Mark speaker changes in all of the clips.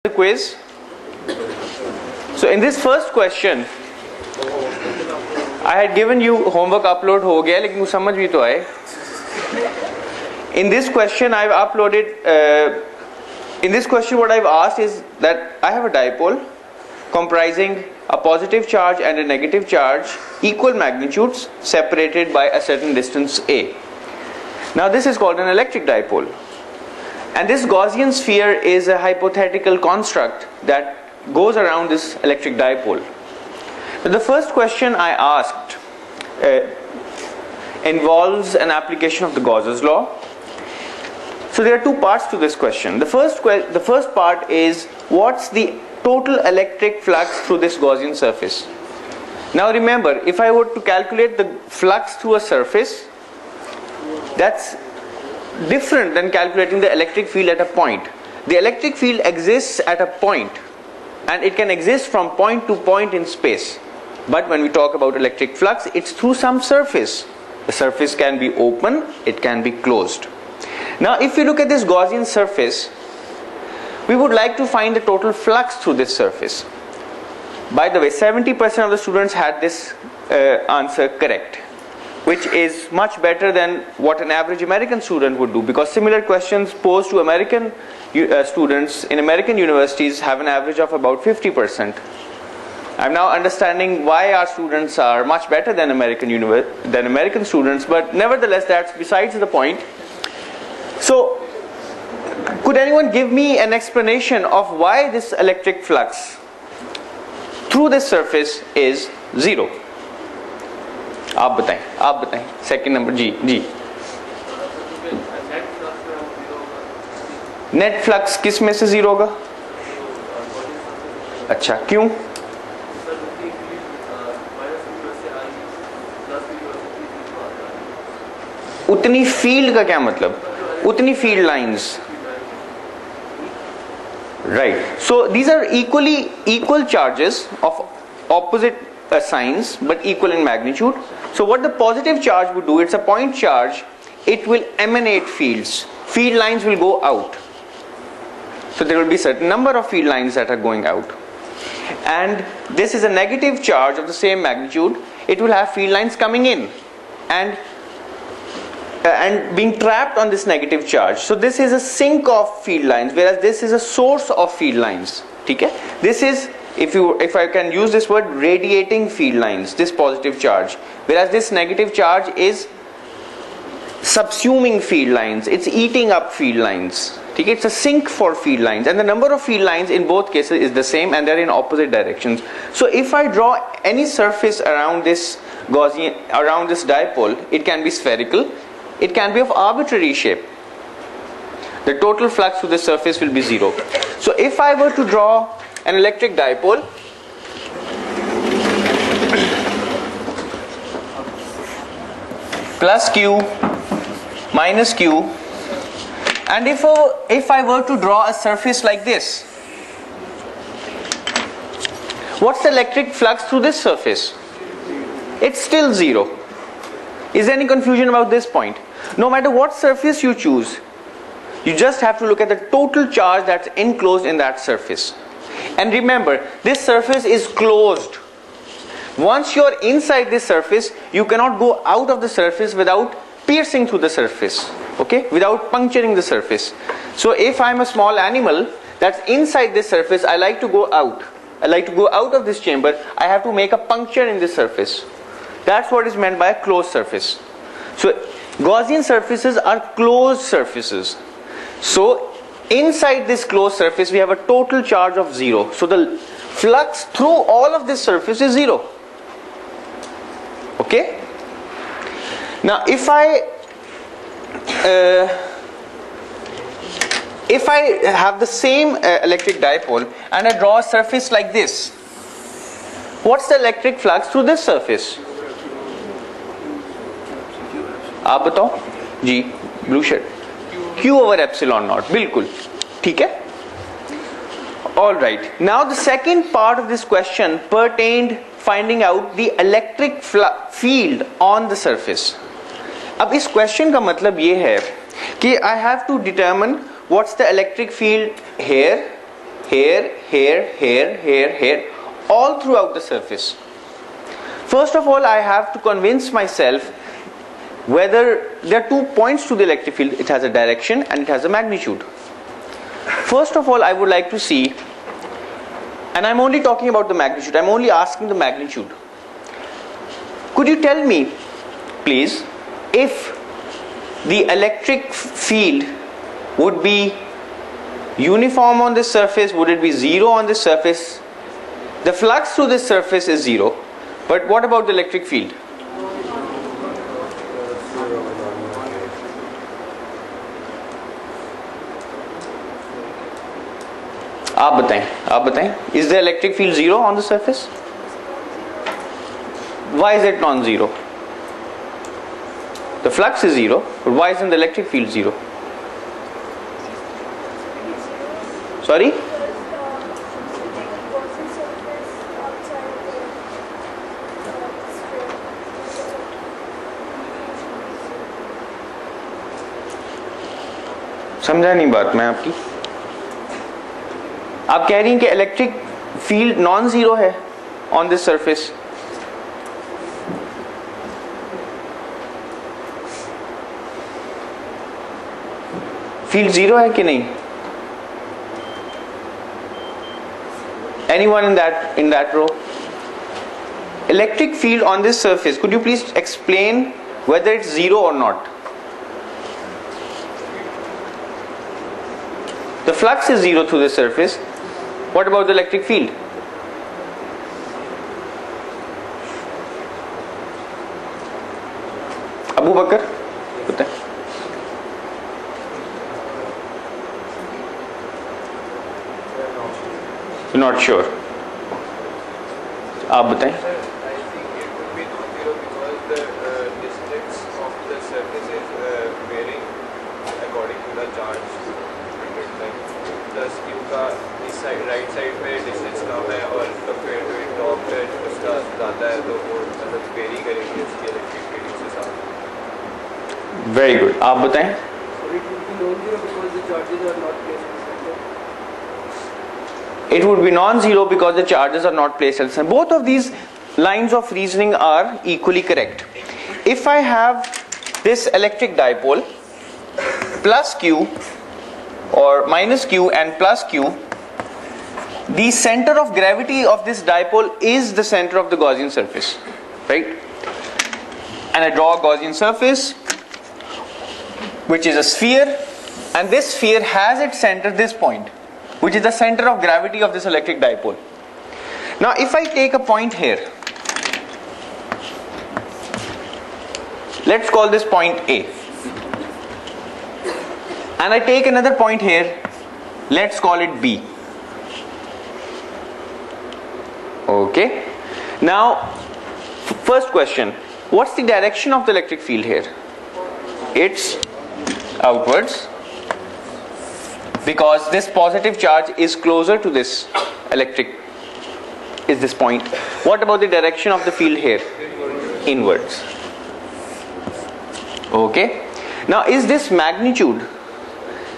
Speaker 1: The quiz. So in this first question, I had given you homework upload हो गया लेकिन मुझे समझ भी तो आए. In this question I've uploaded. In this question what I've asked is that I have a dipole comprising a positive charge and a negative charge, equal magnitudes, separated by a certain distance a. Now this is called an electric dipole. And this Gaussian sphere is a hypothetical construct that goes around this electric dipole. So the first question I asked involves an application of the Gauss's law. So there are two parts to this question. The first part is what's the total electric flux through this Gaussian surface. Now remember, if I were to calculate the flux through a surface, that's different than calculating the electric field at a point. The electric field exists at a point and it can exist from point to point in space. But when we talk about electric flux, it's through some surface. The surface can be open, it can be closed. Now if you look at this Gaussian surface, we would like to find the total flux through this surface. By the way, 70% of the students had this answer correct, which is much better than what an average American student would do, because similar questions posed to American students in American universities have an average of about 50%. I'm now understanding why our students are much better than American students, but nevertheless that's besides the point. So could anyone give me an explanation of why this electric flux through this surface is zero? आप बताएं second number. जी net flux किस में से zero होगा? अच्छा, क्यों? उतनी field का क्या मतलब? उतनी field lines, right. So these are equal charges of opposite signs but equal in magnitude. So what the positive charge would do, it's a point charge, it will emanate fields. Field lines will go out. So there will be a certain number of field lines that are going out. And this is a negative charge of the same magnitude. It will have field lines coming in and being trapped on this negative charge. So this is a sink of field lines, whereas this is a source of field lines. Okay? This is, if I can use this word, radiating field lines, this positive charge, whereas this negative charge is subsuming field lines, it's eating up field lines. Okay? It's a sink for field lines, and the number of field lines in both cases is the same and they're in opposite directions. So if I draw any surface around this Gaussian, around this dipole, it can be spherical, it can be of arbitrary shape. The total flux through the surface will be zero. So if I were to draw an electric dipole, plus Q minus Q, and if I were to draw a surface like this, what's the electric flux through this surface? It's still zero. Is there any confusion about this point? No matter what surface you choose, you just have to look at the total charge that's enclosed in that surface. And remember, this surface is closed. Once you're inside this surface, you cannot go out of the surface without piercing through the surface, okay? Without puncturing the surface. So if I'm a small animal that's inside this surface, I like to go out. I like to go out of this chamber, I have to make a puncture in this surface. That's what is meant by a closed surface. So Gaussian surfaces are closed surfaces. So inside this closed surface we have a total charge of zero. So the flux through all of this surface is zero. Okay? Now if I have the same electric dipole and I draw a surface like this, what's the electric flux through this surface? आप बताओ जी. Blue shirt, Q over epsilon naught. बिल्कुल ठीक है. All right. Now the second part of this question pertained finding out the electric field on the surface. अब इस question का मतलब ये है कि I have to determine what's the electric field here here, here, here, here, here, all throughout the surface. First of all, I have to convince myself whether there are 2 points to the electric field. It has a direction and it has a magnitude. First of all, I would like to see, and I'm only talking about the magnitude, I'm only asking the magnitude. Could you tell me, please, if the electric field would be uniform on this surface, would it be 0 on this surface? The flux through this surface is 0, but what about the electric field? आप बताएं, is the electric field 0 on the surface? Why is it non-zero? The flux is 0, but why isn't the electric field 0? Sorry? समझा नहीं बात मैं आपकी? आप कह रही हैं कि इलेक्ट्रिक फील्ड नॉन जीरो है on this surface. Field zero है कि नहीं? Anyone in that row? Electric field on this surface, could you please explain whether it's 0 or not? The flux is 0 through the surface. What about the electric field? Abu Bakr? You're not sure. आप बताएं.
Speaker 2: I think it would be non-zero because the distance of the surface is varying according to the charge. Plus इनका इस side right side पे distance कम है और compare to it top पे उसका ज़्यादा है, तो वो मतलब वेरी करेंगे इसकी इलेक्ट्रिक फील्ड के साथ.
Speaker 1: Very good. आप बताएं. It would be non-zero because the charges are not placed at the center. Both of these lines of reasoning are equally correct. If I have this electric dipole plus Q or minus Q and plus Q, the center of gravity of this dipole is the center of the Gaussian surface, right? And I draw a Gaussian surface which is a sphere, and this sphere has its center this point, which is the center of gravity of this electric dipole. Now if I take a point here, let's call this point A, and I take another point here, let's call it B. Okay, now first question, what's the direction of the electric field here? It's outwards, because this positive charge is closer to this electric, is this point. What about the direction of the field here? Inwards. Okay, now is this magnitude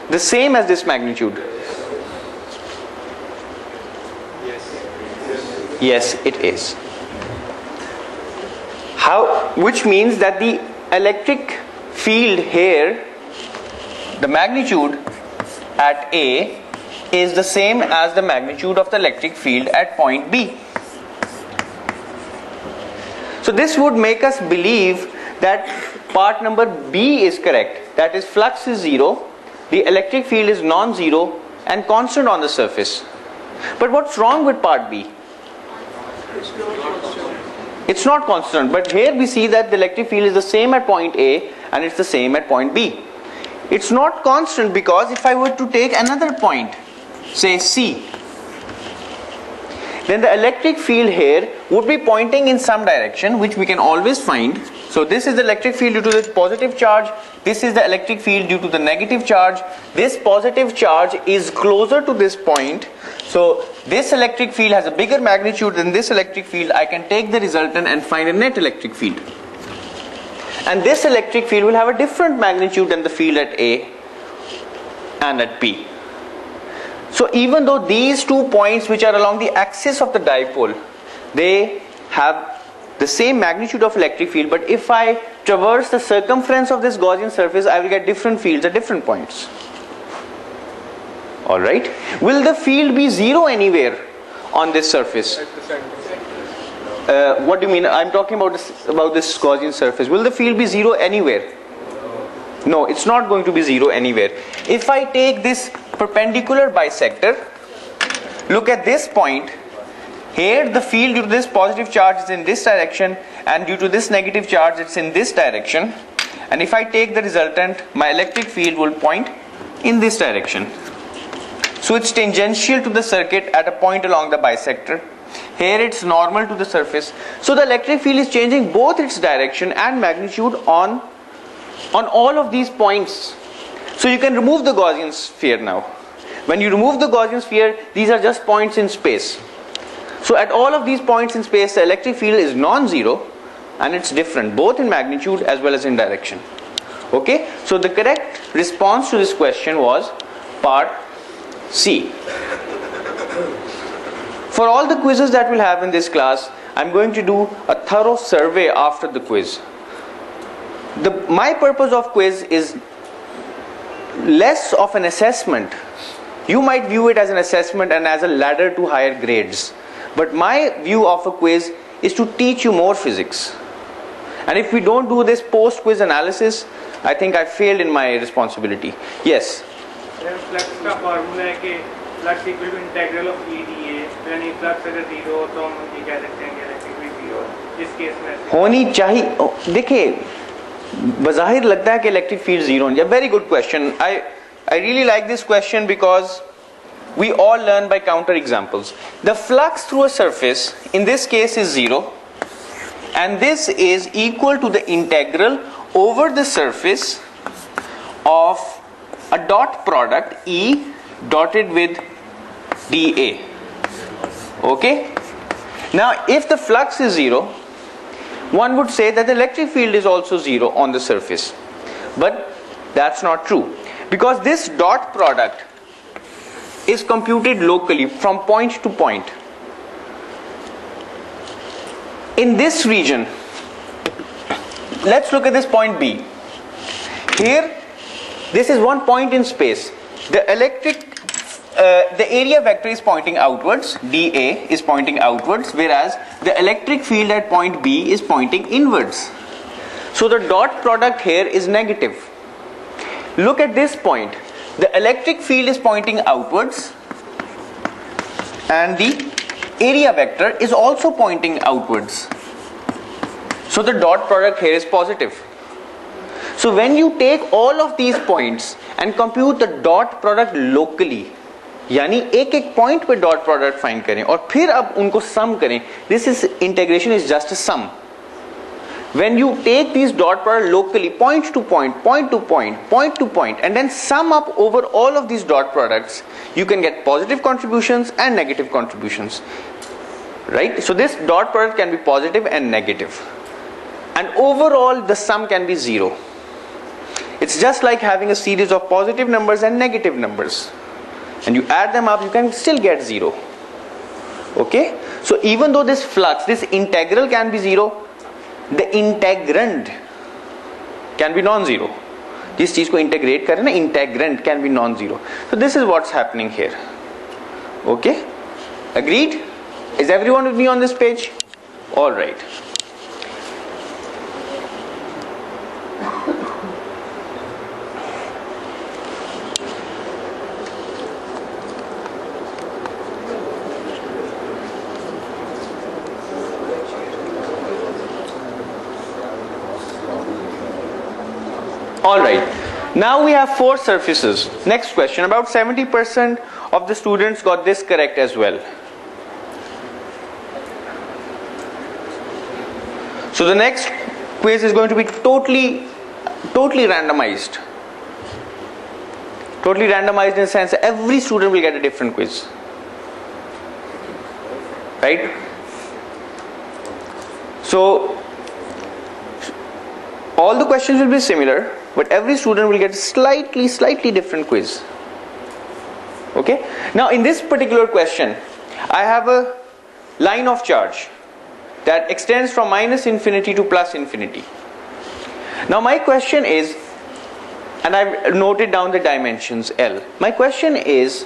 Speaker 1: the same as this magnitude? Yes, it is. How? Which means that the electric field here, the magnitude at A is the same as the magnitude of the electric field at point B. So this would make us believe that part number B is correct. That is, flux is 0, the electric field is non-zero and constant on the surface. But what's wrong with part B? It's not constant, but here we see that the electric field is the same at point A and it's the same at point B. It's not constant because if I were to take another point, say C, then the electric field here would be pointing in some direction, which we can always find. So this is the electric field due to the positive charge, this is the electric field due to the negative charge. This positive charge is closer to this point, so this electric field has a bigger magnitude than this electric field. I can take the resultant and find a net electric field. And this electric field will have a different magnitude than the field at A and at B. So even though these 2 points which are along the axis of the dipole, they have the same magnitude of electric field, but if I traverse the circumference of this Gaussian surface, I will get different fields at different points. Alright? Will the field be zero anywhere on this surface?
Speaker 2: At the center.
Speaker 1: What do you mean? I'm talking about this Gaussian surface. Will the field be zero anywhere? No, it's not going to be zero anywhere. If I take this perpendicular bisector, look at this point. Here the field due to this positive charge is in this direction, and due to this negative charge it's in this direction. And if I take the resultant, my electric field will point in this direction. So it's tangential to the circuit at a point along the bisector. Here it's normal to the surface. So the electric field is changing both its direction and magnitude on all of these points. So you can remove the Gaussian sphere now. When you remove the Gaussian sphere, these are just points in space. So at all of these points in space, the electric field is non-zero, and it's different both in magnitude as well as in direction. Okay, so the correct response to this question was part C. For all the quizzes that we'll have in this class, I'm going to do a thorough survey after the quiz. My purpose of quiz is less of an assessment. You might view it as an assessment and as a ladder to higher grades. But my view of a quiz is to teach you more physics. And if we don't do this post-quiz analysis, I think I failed in my responsibility. Yes?
Speaker 3: Flux का formula है कि flux equal to integral of E D A, यानी flux अगर zero हो तो हम ये कह सकते हैं कि इलेक्ट्रिक फील्ड जीरो है। इस केस में
Speaker 1: होनी चाहिए। देखिए, बज़ाहिर लगता है कि इलेक्ट्रिक फील्ड जीरो है। Very good question. I really like this question because we all learn by counter examples. The flux through a surface in this case is zero, and this is equal to the integral over the surface of a dot product E dotted with dA. Okay? Now if the flux is zero, one would say that the electric field is also zero on the surface. But that's not true, because this dot product is computed locally from point to point. In this region, let's look at this point B. Here, this is one point in space. The area vector is pointing outwards, dA is pointing outwards, whereas the electric field at point B is pointing inwards. So the dot product here is negative. Look at this point. The electric field is pointing outwards, and the area vector is also pointing outwards. So the dot product here is positive. So when you take all of these points and compute the dot product locally, यानी एक एक point पे dot product find करें और फिर अब उनको sum करें, this is integration is just a sum. When you take these dot product locally, point to point, point to point, point to point, and then sum up over all of these dot products, you can get positive contributions and negative contributions. Right? So this dot product can be positive and negative. And overall, the sum can be zero. It's just like having a series of positive numbers and negative numbers. And you add them up, you can still get zero. Okay? So even though this flux, this integral can be zero, the integrand can be non-zero. जिस चीज को integrate करें ना, integrand can be non-zero. So this is what's happening here. Okay? Agreed? Is everyone with me on this page? All right. Alright, now we have four surfaces. Next question, about 70% of the students got this correct as well. So the next quiz is going to be totally randomized. Totally randomized in the sense that every student will get a different quiz. Right? So all the questions will be similar, but every student will get a slightly different quiz. Okay. Now in this particular question, I have a line of charge that extends from minus infinity to plus infinity. Now my question is, and I've noted down the dimensions L. My question is,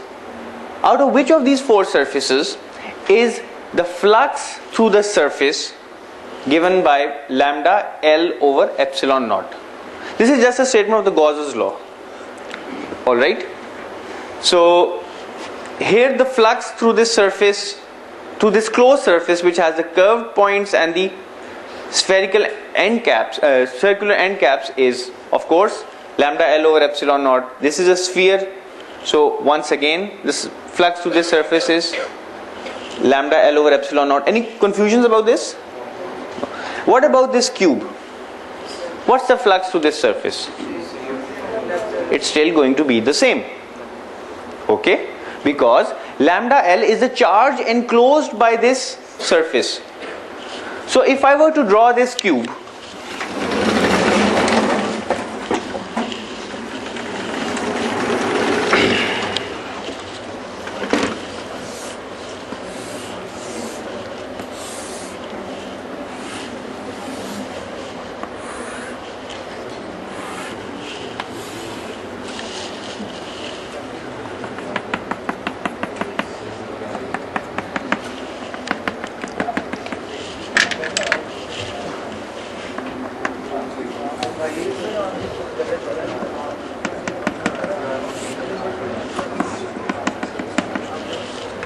Speaker 1: out of which of these four surfaces is the flux through the surface given by lambda L over epsilon naught? This is just a statement of the Gauss's law. Alright. So here the flux through this surface, to this closed surface which has the curved points and the spherical end caps, circular end caps, is of course lambda L over epsilon naught. This is a sphere, so once again this flux through this surface is lambda L over epsilon naught. Any confusions about this? What about this cube? What's the flux through this surface? It's still going to be the same. Okay? Because lambda L is the charge enclosed by this surface. So if I were to draw this cube,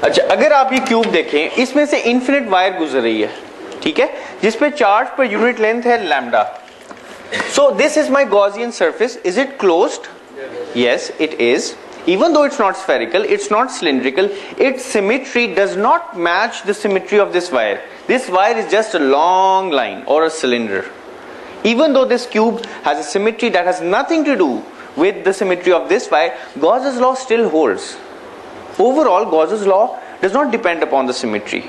Speaker 1: अच्छा अगर आप ये cube देखें, इसमें से infinite wire गुजर रही है, ठीक है, जिसपे चार्ज पर यूनिट लेंथ है lambda. So this is my Gaussian surface. Is it closed? Yes, it is. Even though it's not spherical, it's not cylindrical, its symmetry does not match the symmetry of this wire. This wire is just a long line or a cylinder. Even though this cube has a symmetry that has nothing to do with the symmetry of this wire, Gauss's law still holds. Overall, Gauss's law does not depend upon the symmetry.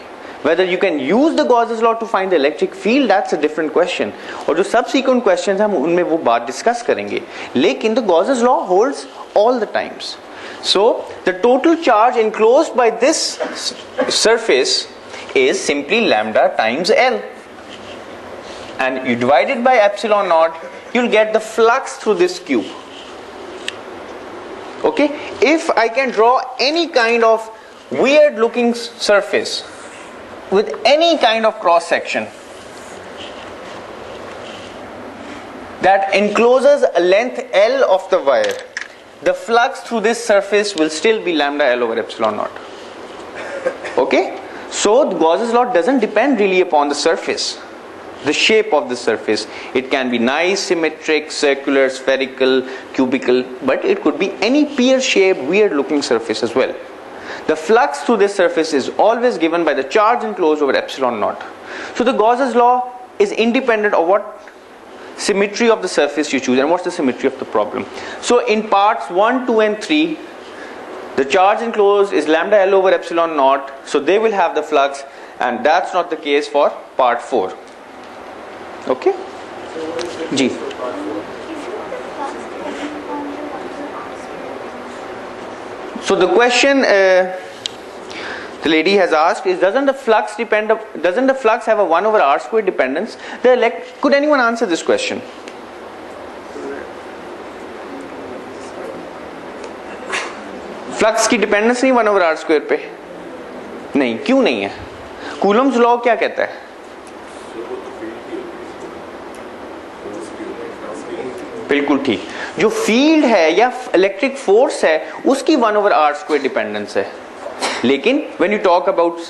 Speaker 1: Whether you can use the Gauss's law to find the electric field, that's a different question. और जो subsequent questions हम उनमें वो बात discuss करेंगे. लेकिन the Gauss's law holds all the times. So the total charge enclosed by this surface is simply lambda times L. And you divide it by epsilon naught, you'll get the flux through this cube. Okay, if I can draw any kind of weird looking surface with any kind of cross section that encloses a length L of the wire, the flux through this surface will still be lambda L over epsilon naught. Okay, so the Gauss's law doesn't depend really upon the surface, the shape of the surface. It can be nice, symmetric, circular, spherical, cubical, but it could be any pear-shaped, weird-looking surface as well. The flux through this surface is always given by the charge enclosed over epsilon naught. So the Gauss's law is independent of what symmetry of the surface you choose and what's the symmetry of the problem. So in parts 1, 2 and 3, the charge enclosed is lambda L over epsilon naught, so they will have the flux, and that's not the case for part 4. Okay? Ji. So the question the lady has asked is, doesn't the flux have a 1 over r square dependence? Could anyone answer this question? Flux की dependence नहीं 1 over r square पे? नहीं, क्यों नहीं है? Coulomb's law क्या कहता है? बिल्कुल ठीक. जो फील्ड है या इलेक्ट्रिक फोर्स है उसकी 1 over r square डिपेंडेंस है. लेकिन when you talk about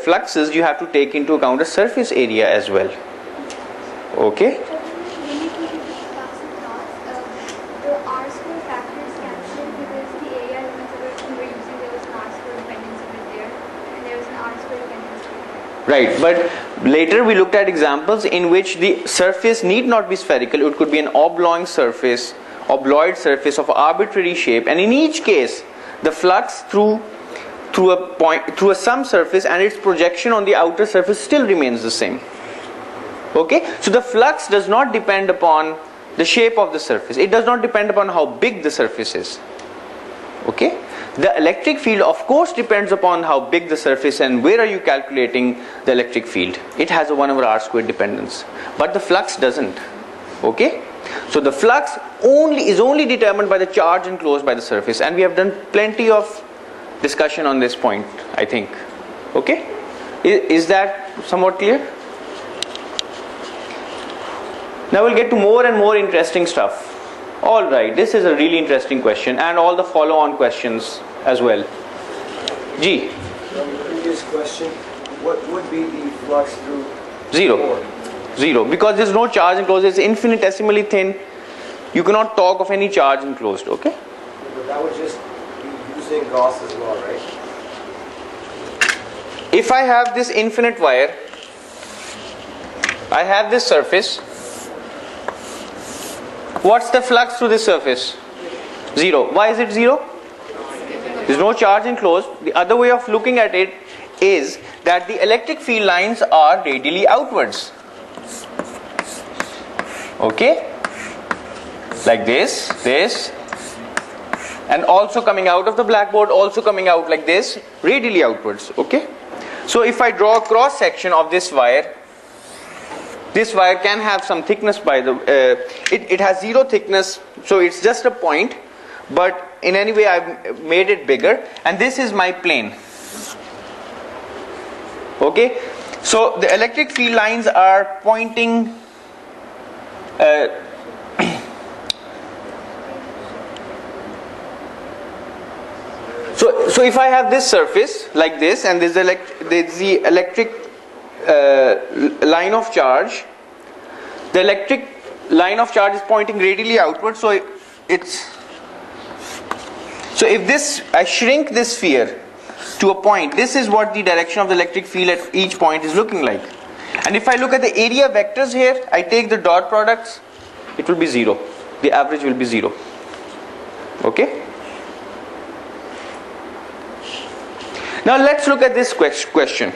Speaker 1: fluxes, you have to take into account the surface area as well. Okay? Right, but later we looked at examples in which the surface need not be spherical. It could be an oblong surface, obloid surface of arbitrary shape, and in each case the flux through a some surface and its projection on the outer surface still remains the same. Okay, so the flux does not depend upon the shape of the surface. It does not depend upon how big the surface is. Okay, The electric field of course depends upon how big the surface and where are you calculating the electric field. It has a 1/r squared dependence, but the flux doesn't. Okay, so the flux is only determined by the charge enclosed by the surface, and we have done plenty of discussion on this point, I think. Okay, is that somewhat clear? Now we'll get to more and more interesting stuff. Alright, this is a really interesting question, and all the follow-on questions as well. G.
Speaker 4: From the previous question, what would be the flux through?
Speaker 1: Zero. Zero. Because there's no charge enclosed, it's infinitesimally thin. You cannot talk of any charge enclosed, okay?
Speaker 4: But that would just be using Gauss's law, right?
Speaker 1: If I have this infinite wire, I have this surface. What's the flux through this surface? Zero. Why is it zero? There's no charge enclosed. The other way of looking at it is that the electric field lines are radially outwards. Okay? Like this, and also coming out of the blackboard, also coming out like this, radially outwards. Okay? So if I draw a cross section of this wire can have some thickness by the it has zero thickness, so it's just a point, but in any way I've made it bigger, and this is my plane. Okay, so the electric field lines are pointing so if I have this surface like this, and there's the electric line of charge, the electric line of charge is pointing radially outward, so if this, I shrink this sphere to a point, this is what the direction of the electric field at each point is looking like. And if I look at the area vectors here, I take the dot products, it will be zero. The average will be zero. Okay? Now let's look at this question.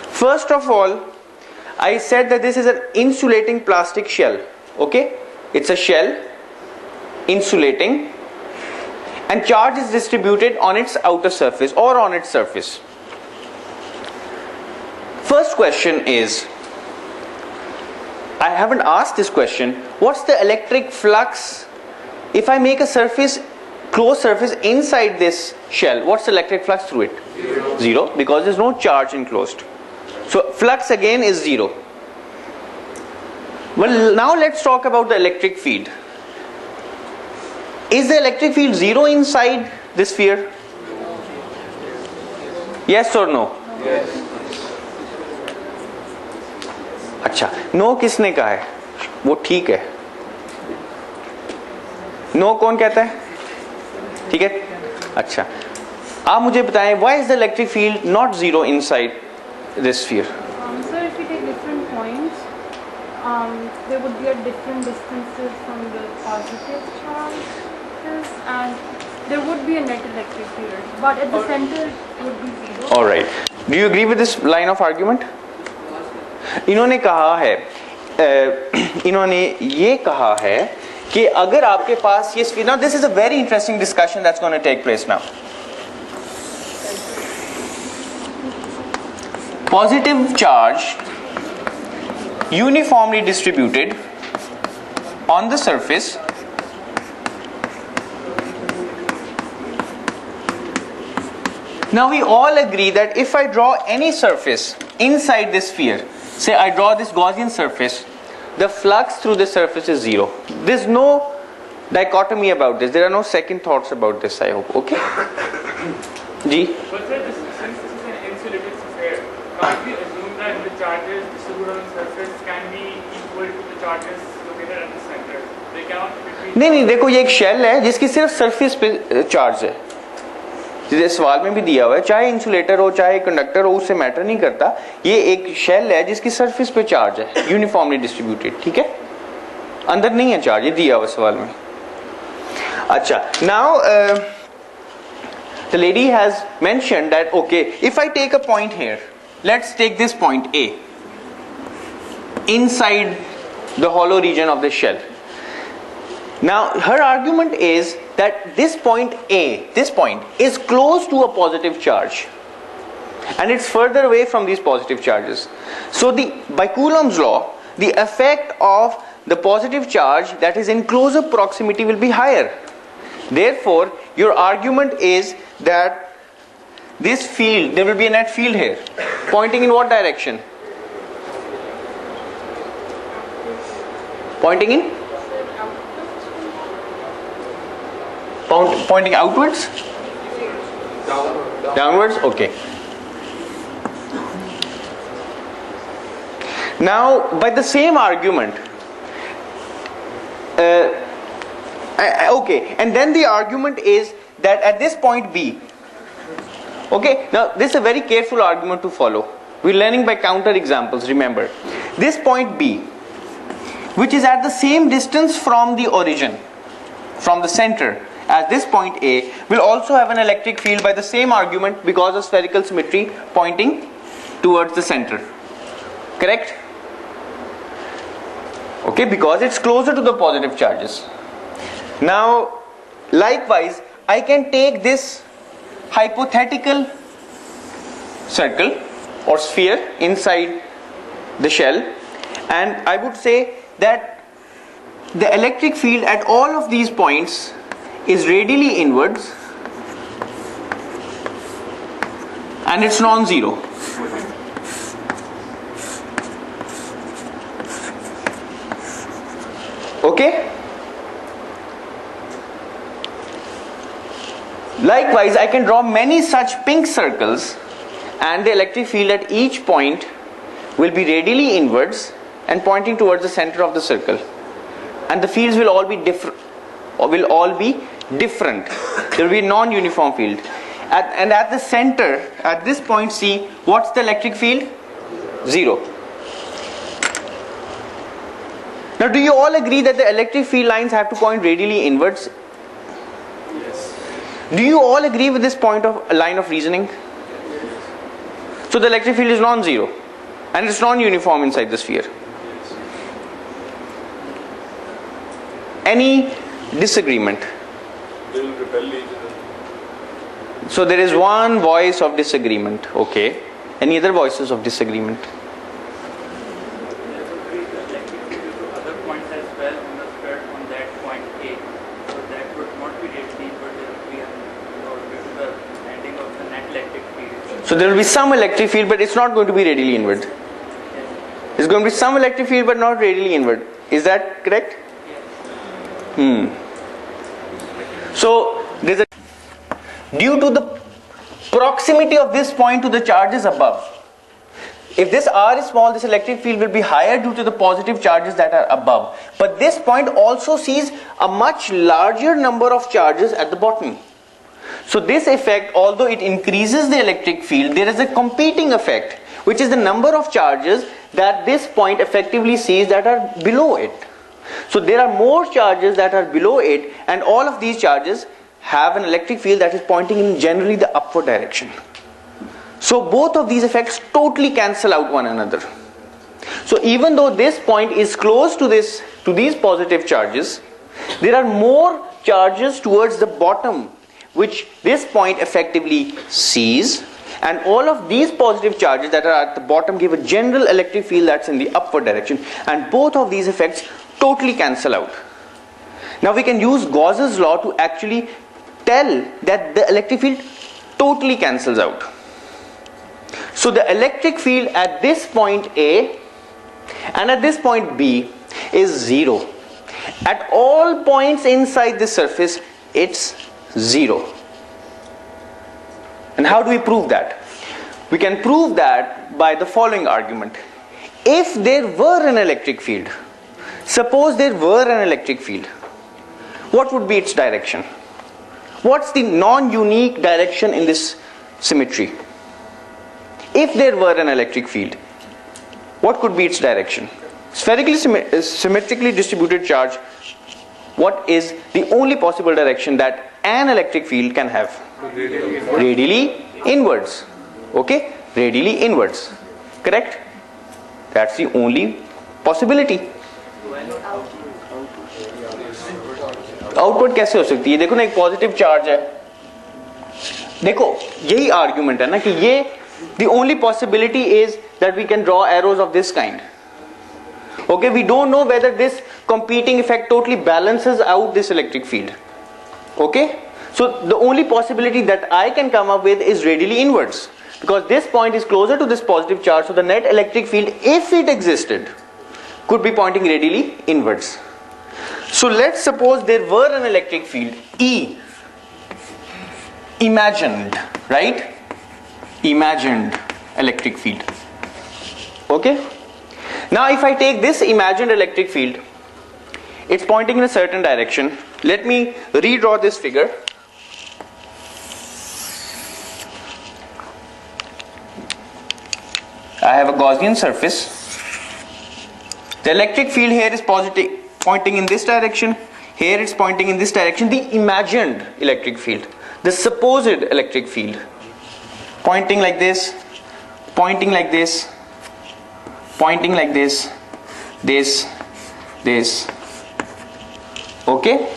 Speaker 1: First of all, I said that this is an insulating plastic shell. Okay? It's a shell, insulating, and charge is distributed on its outer surface or on its surface. First question is, I haven't asked this question, what's the electric flux if I make a closed surface inside this shell? What's the electric flux through it? Zero, because there's no charge enclosed. So flux again is zero. Well, now let's talk about the electric field. Is the electric field zero inside this sphere? Yes or no?
Speaker 2: Yes.
Speaker 1: अच्छा, no किसने कहा है? वो ठीक है. No कौन कहता है? ठीक है? अच्छा, आप मुझे बताएं, why is the electric field not zero inside this sphere?
Speaker 5: So if we take different points, there would be at different distances from the positive charges, and there would be a net electric field, but at the center it would be zero.
Speaker 1: All right. Do you agree with this line of argument? इन्होंने कहा है, इन्होंने ये कहा है कि अगर आपके पास ये sphere, now this is a very interesting discussion that's going to take place now. Positive charge uniformly distributed on the surface now we all agree that if I draw any surface inside this sphere, say I draw this Gaussian surface, the flux through this surface is zero. There's no dichotomy about this, there are no second thoughts about this, I hope. Okay? Ji?
Speaker 3: But sir, since this is an insulated sphere, can't we assume that the charges distributed on the surface can be equal to the charges located at the center? They cannot between.
Speaker 1: नहीं देखो, ये एक shell है जिसकी सिर्फ surface पे charge है. जैसे सवाल में भी दिया हुआ है, चाहे इंसुलेटर हो चाहे कंडक्टर हो, उससे मैटर नहीं करता. ये एक शेल है जिसकी सरफेस पे चार्ज है, यूनिफॉर्मली डिस्ट्रीब्यूटेड. ठीक है, अंदर नहीं है चार्ज, ये दिया हुआ सवाल में. अच्छा, now the lady has mentioned that okay, if I take a point here, let's take this point A inside the hollow region of the shell. Now her argument is that this point A, this point is close to a positive charge and it's further away from these positive charges. So by Coulomb's law, the effect of the positive charge that is in closer proximity will be higher. Therefore, your argument is that this field, there will be a net field here, pointing in what direction? Pointing in? Pointing outwards? Downwards? Okay. Now, by the same argument, okay, and then the argument is that at this point B, okay, now this is a very careful argument to follow. We're learning by counter examples, remember. This point B, which is at the same distance from the origin, from the center, as this point A, will also have an electric field by the same argument because of spherical symmetry pointing towards the center. Correct? Okay, because it's closer to the positive charges. Now, likewise, I can take this hypothetical circle or sphere inside the shell, and I would say that the electric field at all of these points is radially inwards and it's non-zero. Okay? Likewise, I can draw many such pink circles and the electric field at each point will be radially inwards and pointing towards the center of the circle, and the fields will all be different. There will be a non-uniform field. And at the center, at this point C, what's the electric field? 0. Now, do you all agree that the electric field lines have to point radially inwards?
Speaker 2: Yes.
Speaker 1: Do you all agree with this line of reasoning? So the electric field is non-zero and it's non-uniform inside the sphere. Any disagreement?
Speaker 2: They will repel each other.
Speaker 1: So there is one voice of disagreement. Okay. Any other voices of disagreement?
Speaker 3: Other points as well on the square on that point A. So that would not be radially, but there will be due to the ending of the net electric field.
Speaker 1: So there will be some electric field, but it's not going to be radially inward. There's going to be some electric field, but not radially inward. Is that correct? So there's due to the proximity of this point to the charges above. If this R is small, this electric field will be higher due to the positive charges that are above. But this point also sees a much larger number of charges at the bottom. So this effect, although it increases the electric field, there is a competing effect, which is the number of charges that this point effectively sees that are below it. So there are more charges that are below it, and all of these charges have an electric field that is pointing in generally the upward direction. So both of these effects totally cancel out one another. So even though this point is close to these positive charges, there are more charges towards the bottom which this point effectively sees, and all of these positive charges that are at the bottom give a general electric field that's in the upward direction, and both of these effects totally cancel out. Now we can use Gauss's law to actually tell that the electric field totally cancels out. So the electric field at this point A and at this point B is 0. At all points inside this surface, it's 0. And how do we prove that? We can prove that by the following argument. If there were an electric field, suppose there were an electric field, what would be its direction? What's the non-unique direction in this symmetry? If there were an electric field, what could be its direction? Spherically symmetrically distributed charge, what is the only possible direction that an electric field can have? Radially inwards. Okay? Radially inwards. Correct? That's the only possibility. Outward कैसे हो सकती है? देखो ना, एक positive charge है, देखो यही आर्ग्यूमेंट है ना कि ये the only possibility is that we can draw arrows of this kind. Okay, we don't know whether this competing effect totally balances out this electric field. Okay, so the only possibility that I can come up with is radially inverse, because this point is closer to this positive charge, so the net electric field, if it existed, could be pointing radially inwards. So let's suppose there were an electric field E, imagined, right? Imagined electric field. Okay, now if I take this imagined electric field, it's pointing in a certain direction. Let me redraw this figure. I have a Gaussian surface. The electric field here is positive, pointing in this direction. Here it's pointing in this direction. The imagined electric field, the supposed electric field, pointing like this, pointing like this, pointing like this, this. Okay,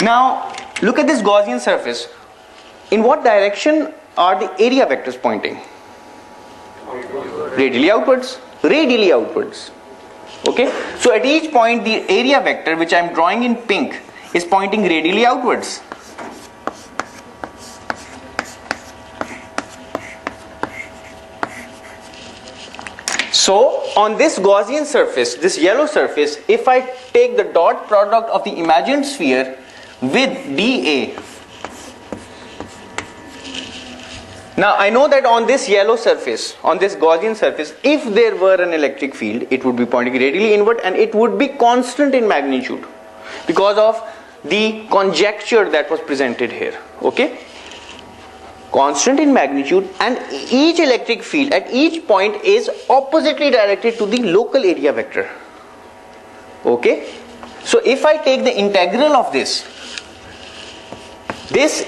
Speaker 1: now look at this Gaussian surface. In what direction are the area vectors pointing? Radially outwards. Radially outwards. Okay, so at each point the area vector, which I am drawing in pink, is pointing radially outwards. So on this Gaussian surface, this yellow surface, if I take the dot product of the imagined sphere with dA, now I know that on this yellow surface, on this Gaussian surface, if there were an electric field, it would be pointing radially inward and it would be constant in magnitude because of the conjecture that was presented here. Okay, constant in magnitude, and each electric field at each point is oppositely directed to the local area vector. Okay, so if I take the integral of this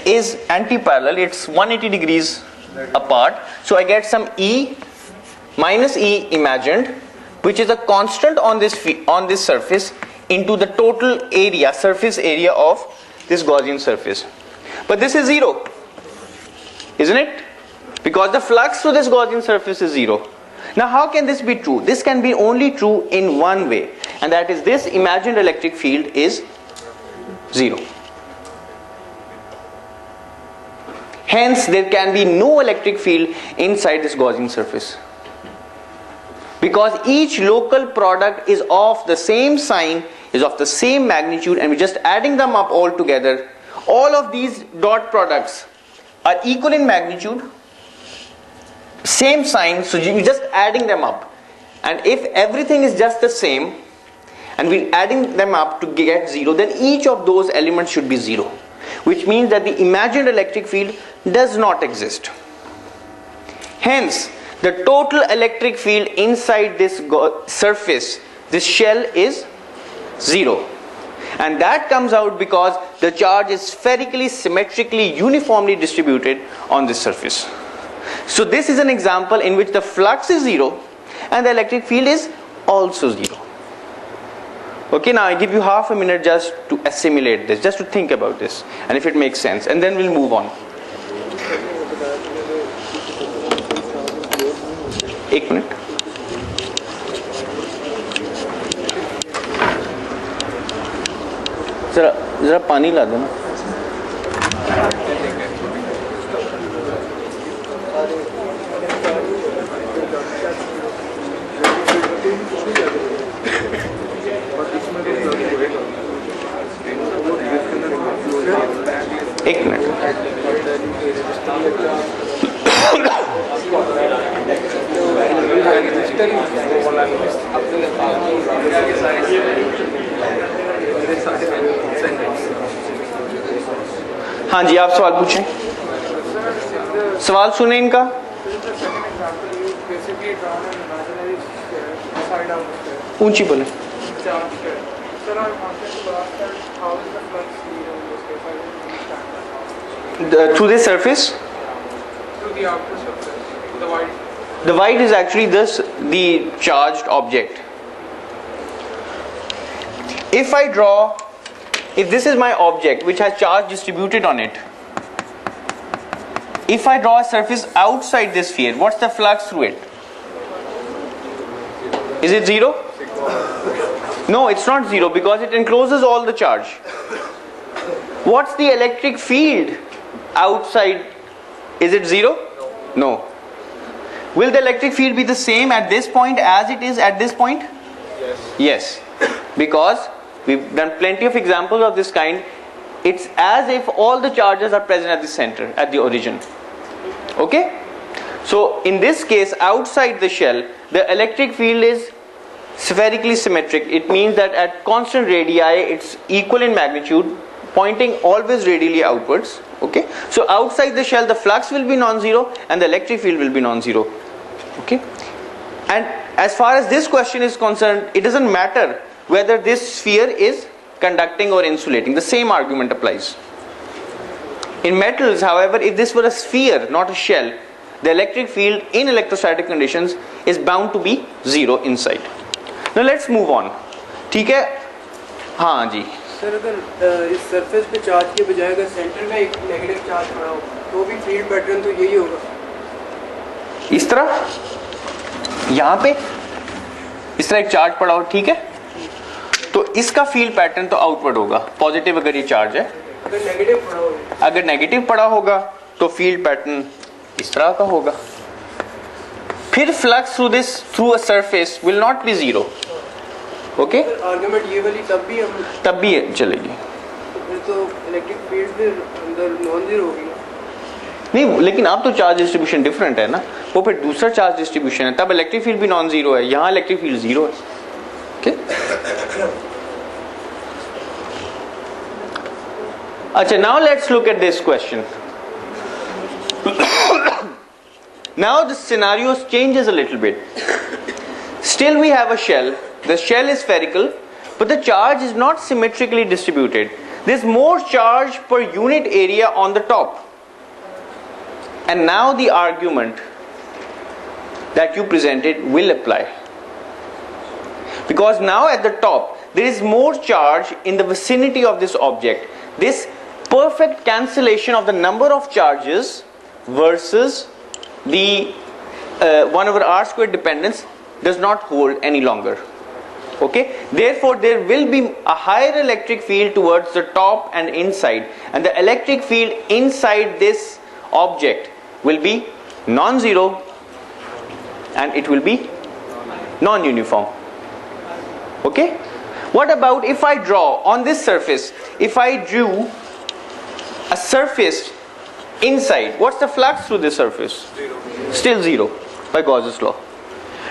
Speaker 1: is anti-parallel, it's 180 degrees apart, so I get some E minus E imagined, which is a constant on this surface, into the total area, surface area of this Gaussian surface. But this is zero, isn't it? Because the flux to this Gaussian surface is zero. Now how can this be true? This can be only true in one way, and that is this imagined electric field is zero. Hence there can be no electric field inside this Gaussian surface, because each local product is of the same sign, is of the same magnitude, and we're just adding them up all together. All of these dot products are equal in magnitude, same sign, so you're just adding them up. And if everything is just the same and we're adding them up to get zero, then each of those elements should be zero, which means that the imagined electric field does not exist. Hence the total electric field inside this surface, this shell, is zero. And that comes out because the charge is spherically, symmetrically, uniformly distributed on this surface. So this is an example in which the flux is zero and the electric field is also zero. Okay, now I give you half a minute just to assimilate this, just to think about this, and if it makes sense, and then we'll move on. 1 minute. जरा पानी ला दो ना. एक minute. हाँ जी, आप सवाल पूछें. सवाल सुने इनका. ऊंची बोले. Through this surface? Through the outer surface, the white. The white is actually the charged object. If I draw if this is my object which has charge distributed on it, if I draw a surface outside this sphere, what's the flux through it? Is it 0? No, it's not 0 because it encloses all the charge. What's the electric field outside? Is it 0? No. Will the electric field be the same at this point as it is at this point? Yes. Because we've done plenty of examples of this kind. It's as if all the charges are present at the center, at the origin. Okay? So in this case, outside the shell, the electric field is spherically symmetric. It means that at constant radii, it's equal in magnitude, pointing always radially outwards. Okay? So outside the shell, the flux will be non-zero and the electric field will be non-zero. Okay? And as far as this question is concerned, it doesn't matter whether this sphere is conducting or insulating. The same argument applies. In metals, however, if this were a sphere, not a shell, the electric field in electrostatic conditions is bound to be 0 inside. Now let's move on. ठीक है? हाँ जी.
Speaker 6: Sir अगर इस surface पे charge के बजाय अगर centre में एक नेगेटिव चार्ज पड़ा हो तो भी फील्ड पैटर्न तो यही होगा.
Speaker 1: इस तरह यहाँ पे इस तरह एक चार्ज पड़ा हो, ठीक है, तो इसका फील्ड पैटर्न तो आउटवर्ड होगा, पॉजिटिव अगर ये चार्ज है. अगर नेगेटिव पड़ा होगा तो फील्ड पैटर्न इस तरह का होगा. फिर flux through a surface will not be 0. Okay,
Speaker 6: argument ये वाली तब भी
Speaker 1: चलेगी.
Speaker 6: फिर तो इलेक्ट्रिक फील्ड फिर अंदर नॉन जीरो होगी
Speaker 1: नहीं, लेकिन अब तो चार्ज डिस्ट्रीब्यूशन डिफरेंट है ना, वो फिर दूसरा चार्ज डिस्ट्रीब्यूशन है, तब इलेक्ट्रिक फील्ड भी नॉन जीरो है, यहाँ इलेक्ट्रिक फील्ड 0 है. ओके, अच्छा, now let's look at this question. Now the scenario changes a little bit. Still we have a shell. The shell is spherical, but the charge is not symmetrically distributed. There's more charge per unit area on the top. And now the argument that you presented will apply. Because now at the top, there is more charge in the vicinity of this object. This perfect cancellation of the number of charges versus the 1/r² dependence does not hold any longer. Okay, therefore there will be a higher electric field towards the top and inside, and the electric field inside this object will be non-zero and it will be non-uniform. Okay, what about if I draw on this surface, if I drew a surface inside, what's the flux through this surface? Still 0 by Gauss's law.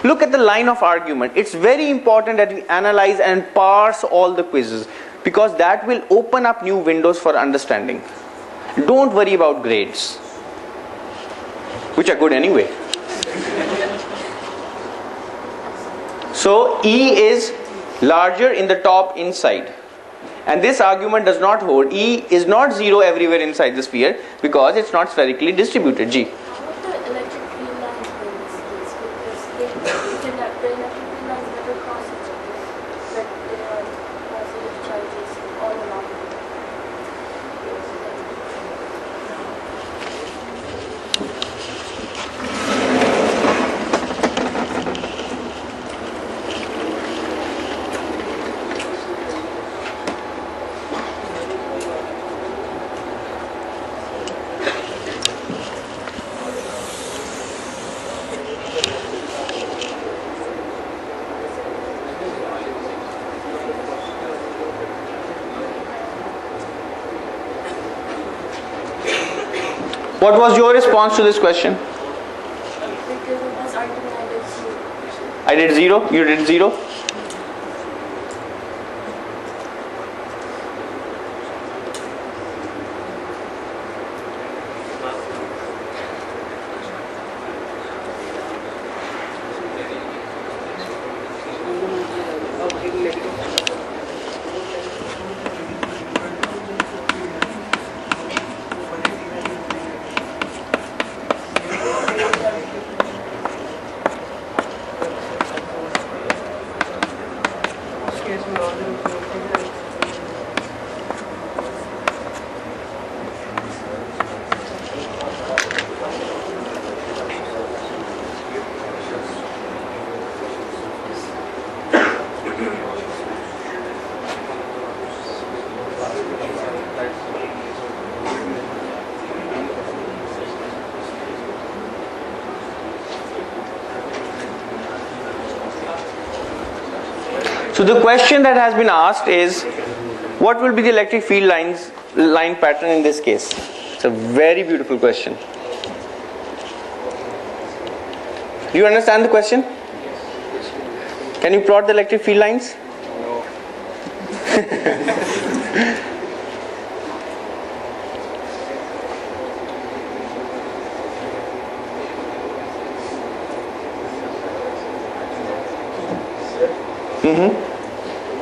Speaker 1: Look at the line of argument. It's very important that we analyze and parse all the quizzes, because that will open up new windows for understanding. Don't worry about grades, which are good anyway. So E is larger in the top inside, and this argument does not hold. E is not 0 everywhere inside the sphere because it's not spherically distributed. G. What was your response to this question? I did 0. You did 0. So the question that has been asked is, what will be the electric field line pattern in this case? It's a very beautiful question. Do you understand the question? Can you plot the electric field lines?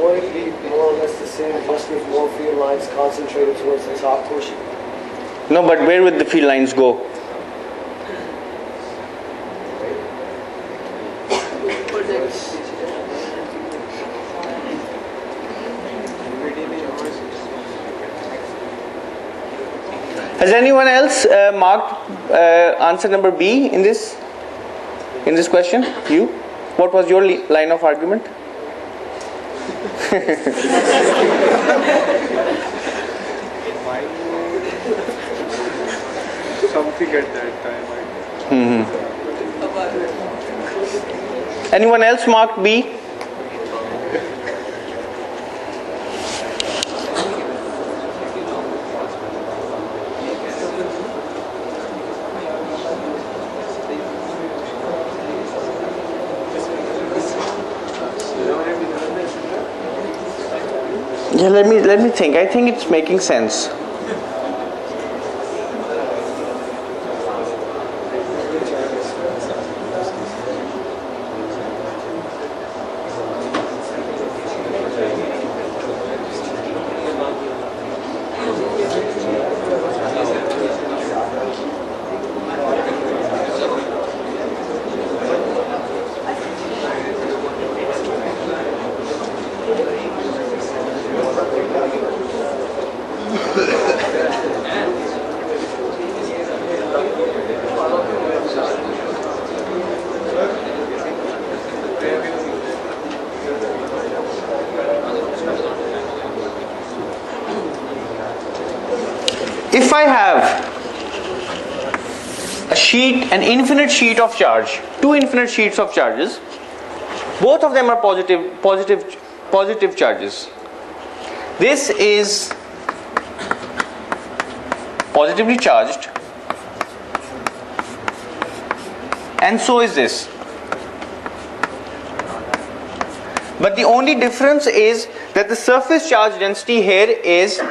Speaker 4: Won't it be more or less the same just with more field lines concentrated towards the top portion?
Speaker 1: No, but where would the field lines go? Has anyone else marked answer number B in this question? You? What was your line of argument?
Speaker 2: Something at that time.
Speaker 1: Anyone else marked B? Yeah, let me think. I think it's making sense. If I have a sheet, an infinite sheet of charge, two infinite sheets of charges, both of them are positive charges. This is positively charged, and so is this. But the only difference is that the surface charge density here is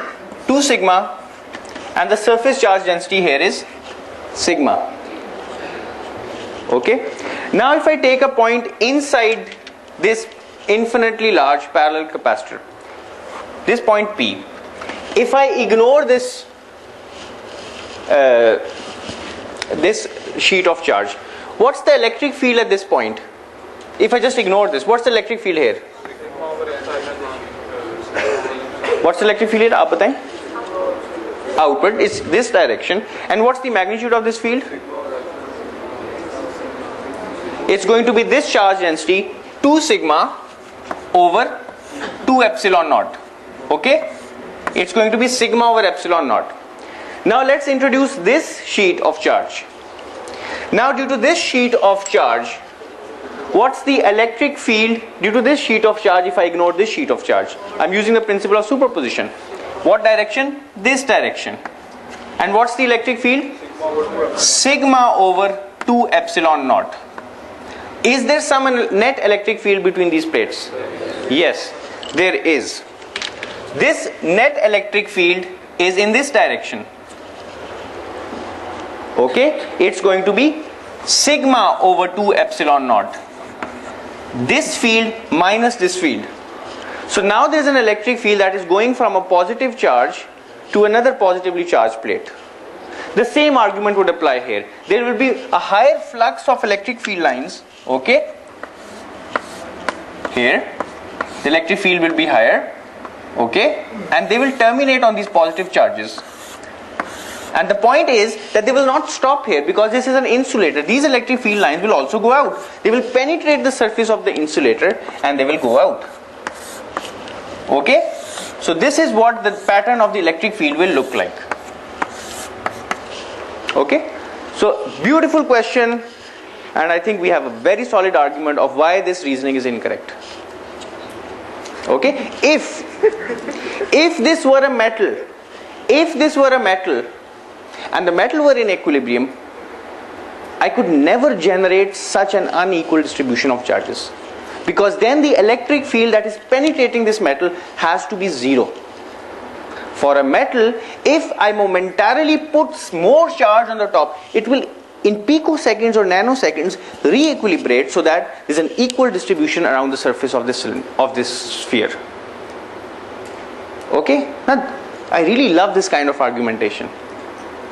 Speaker 1: 2 sigma and the surface charge density here is sigma. Okay? Now if I take a point inside this infinitely large parallel capacitor, this point P, if I ignore this this sheet of charge, what's the electric field at this point? If I just ignore this, what's the electric field here? What's the electric field here? Aap bataएं? Outward, it's this direction. And what's the magnitude of this field? It's going to be this charge density 2 sigma over 2 epsilon naught. Okay? It's going to be sigma over epsilon naught. Now let's introduce this sheet of charge. Now due to this sheet of charge, what's the electric field due to this sheet of charge if I ignore this sheet of charge? I'm using the principle of superposition. What direction? This direction. And what's the electric field? Sigma over 2 epsilon naught. Is there some net electric field between these plates? Yes, there is. This net electric field is in this direction. Okay? It's going to be sigma over 2 epsilon naught. This field minus this field. So now there is an electric field that is going from a positive charge to another positively charged plate. The same argument would apply here. There will be a higher flux of electric field lines. Okay? Here, the electric field will be higher. Okay? And they will terminate on these positive charges. And the point is that they will not stop here because this is an insulator. These electric field lines will also go out. They will penetrate the surface of the insulator and they will go out. Okay? So this is what the pattern of the electric field will look like. Okay? So beautiful question, and I think we have a very solid argument of why this reasoning is incorrect. Okay, if this were a metal, and the metal were in equilibrium, I could never generate such an unequal distribution of charges, because then the electric field that is penetrating this metal has to be zero. For a metal, if I momentarily put more charge on the top, it will in picoseconds or nanoseconds re-equilibrate so that there is an equal distribution around the surface of this sphere. Okay, now I really love this kind of argumentation.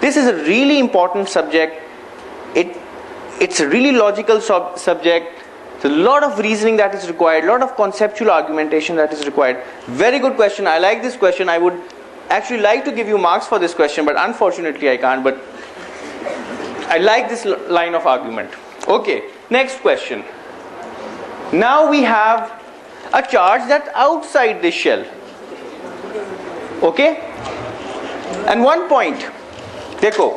Speaker 1: This is a really important subject. It's a really logical subject. There's a lot of reasoning that is required, a lot of conceptual argumentation that is required. Very good question. I like this question. I would actually like to give you marks for this question, but unfortunately I can't. But I like this line of argument. Okay, next question. Now we have a charge that's outside this shell. Okay? And one point. देखो,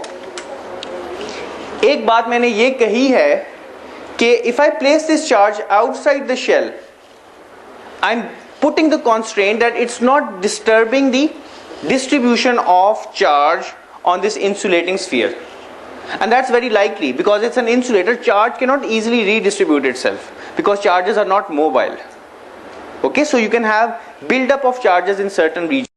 Speaker 1: एक बात मैंने ये कही है कि if I place this charge outside the shell, I'm putting the constraint that it's not disturbing the distribution of charge on this insulating sphere. And that's very likely because it's an insulator. Charge cannot easily redistribute itself because charges are not mobile. Okay, so you can have build-up of charges in certain regions.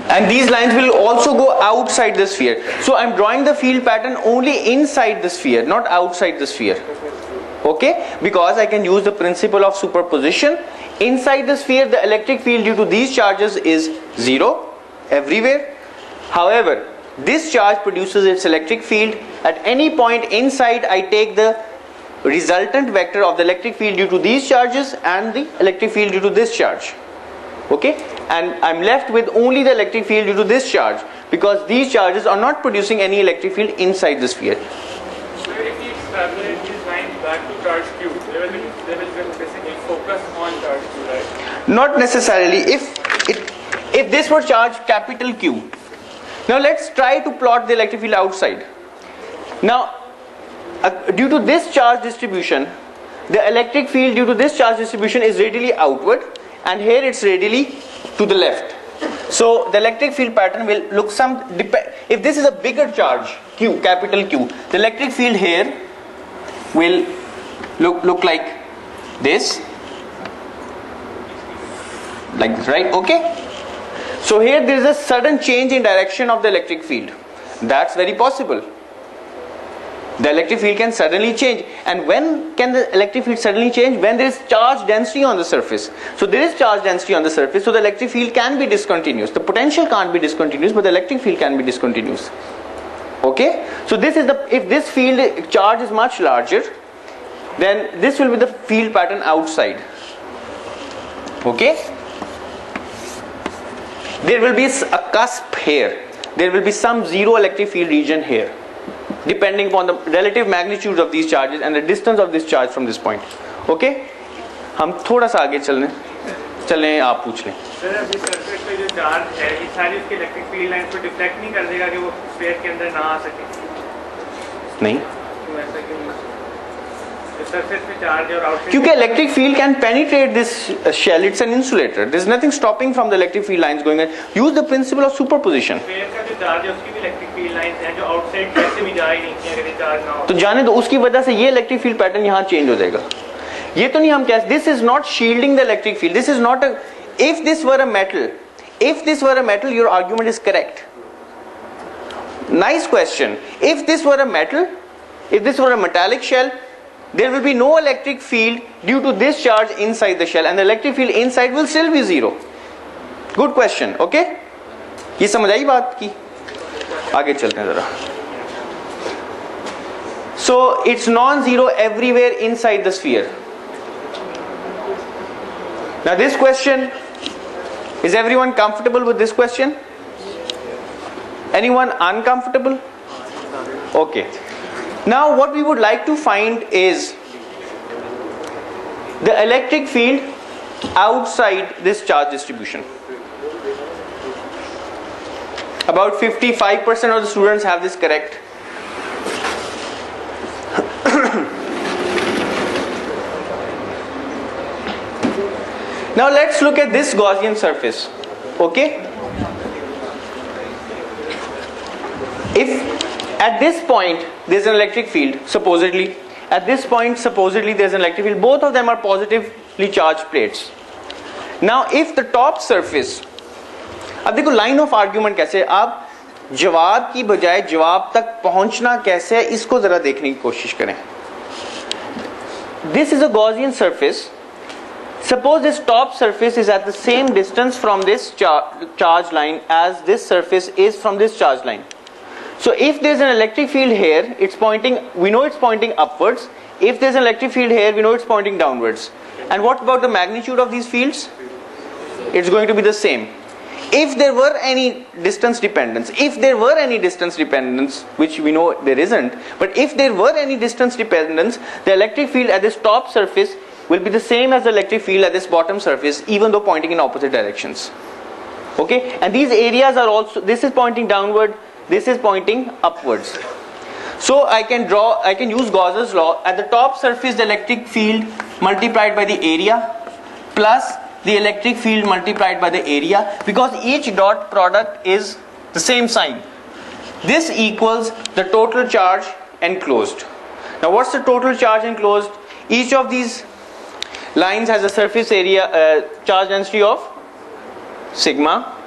Speaker 1: And these lines will also go outside the sphere. So I'm drawing the field pattern only inside the sphere, not outside the sphere. Okay, because I can use the principle of superposition. Inside the sphere, the electric field due to these charges is zero everywhere. However, this charge produces its electric field. At any point inside, I take the resultant vector of the electric field due to these charges and the electric field due to this charge. Okay, and I'm left with only the electric field due to this charge because these charges are not producing any electric field inside the sphere.
Speaker 3: So if we extrapolate these lines back to charge Q, they will basically focus on charge Q, right?
Speaker 1: Not necessarily. If this were charge capital Q. Now let's try to plot the electric field outside. Now, due to this charge distribution, the electric field due to this charge distribution is radially outward, and here it's radially to the left. So the electric field pattern will look if this is a bigger charge Q, capital Q, the electric field here will look like this, right? Okay, so here there is a sudden change in direction of the electric field. That's very possible. The electric field can suddenly change. And when can the electric field suddenly change? When there is charge density on the surface. So there is charge density on the surface, so the electric field can be discontinuous. The potential can't be discontinuous, but the electric field can be discontinuous. Okay, so this is if this field charge is much larger, then this will be the field pattern outside. Okay, there will be a cusp here. There will be some zero electric field region here, depending upon the relative magnitudes of these charges and the distance of this charge from this point. Okay, हम थोड़ा सा आगे चलें, आप पूछ लें.
Speaker 3: Sir अभी surface पे जो चार्ज है ये सारी उसके इलेक्ट्रिक फील्ड लाइंस को डिफ्लेक्ट नहीं कर देगा कि वो स्फीयर के अंदर ना आ सके?
Speaker 1: नहीं,
Speaker 3: क्यों ऐसा क्यों? जो सरफेस पे चार्ज है और आउटसाइड,
Speaker 1: क्योंकि electric field can penetrate this shell. It's an insulator. There's nothing stopping from the electric field lines going in. Use the principle of superposition.
Speaker 3: Sphere का जो चार्ज है उसकी भी इलेक्ट्रिक फील्ड लाइंस हैं जो आउटसाइड कैसे भी जा ही नहीं है अगर ये चार्ज ना हो.
Speaker 1: तो जाने दो, उसकी वजह से ये इलेक्ट्रिक फील्ड पैटर्न यहाँ चेंज हो जाएगा. ये तो नहीं हम कह, this is not shielding the electric field. This is not a, if this were a metal, your argument is correct. Nice question. If this were a metal, if this were a metallic shell, there will be no electric field due to this charge inside the shell, and the electric field inside will still be zero. Good question. Okay, ये समझ आई बात की? आगे चलते हैं जरा. So it's non-zero everywhere inside the sphere. Now this question, is everyone comfortable with this question? Anyone uncomfortable? Okay. Now what we would like to find is the electric field outside this charge distribution. About 55% of the students have this correct. Now let's look at this Gaussian surface. Okay? If at this point there's an electric field, supposedly, at this point supposedly there's an electric field, both of them are positively charged plates. Now if the top surface, अब देखो line of argument कैसे, आप जवाब की बजाय जवाब तक पहुंचना कैसे है इसको जरा देखने की कोशिश करें. This is a Gaussian surface. Suppose this top surface is at the same distance from this charge line as this surface is from this charge line. So if there's an electric field here, it's pointing, we know it's pointing upwards. If there's an electric field here, we know it's pointing downwards. And what about the magnitude of these fields? It's going to be the same. If there were any distance dependence, which we know there isn't, but if there were any distance dependence, the electric field at this top surface will be the same as the electric field at this bottom surface, even though pointing in opposite directions. Okay, and these areas are also, this is pointing downward, this is pointing upwards. So I can use Gauss's law. At the top surface, the electric field multiplied by the area plus the electric field multiplied by the area, because each dot product is the same sign. This equals the total charge enclosed. Now what's the total charge enclosed? Each of these lines has a surface area charge density of sigma.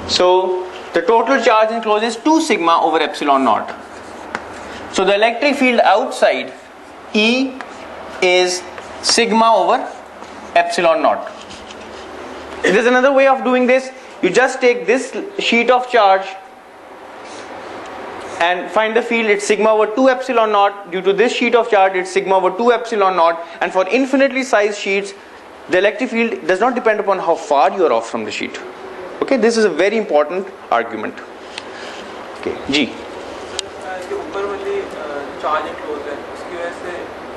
Speaker 1: So the total charge enclosed is 2 sigma over epsilon naught. So the electric field outside E is sigma over epsilon naught. There's another way of doing this. You just take this sheet of charge and find the field. It's sigma over 2 epsilon naught. Due to this sheet of charge, it's sigma over 2 epsilon naught. And for infinitely sized sheets, the electric field does not depend upon how far you are off from the sheet. Okay, this is a very important argument. Okay, G.
Speaker 2: इसके ऊपर वाली charge enclose है, उसकी वजह से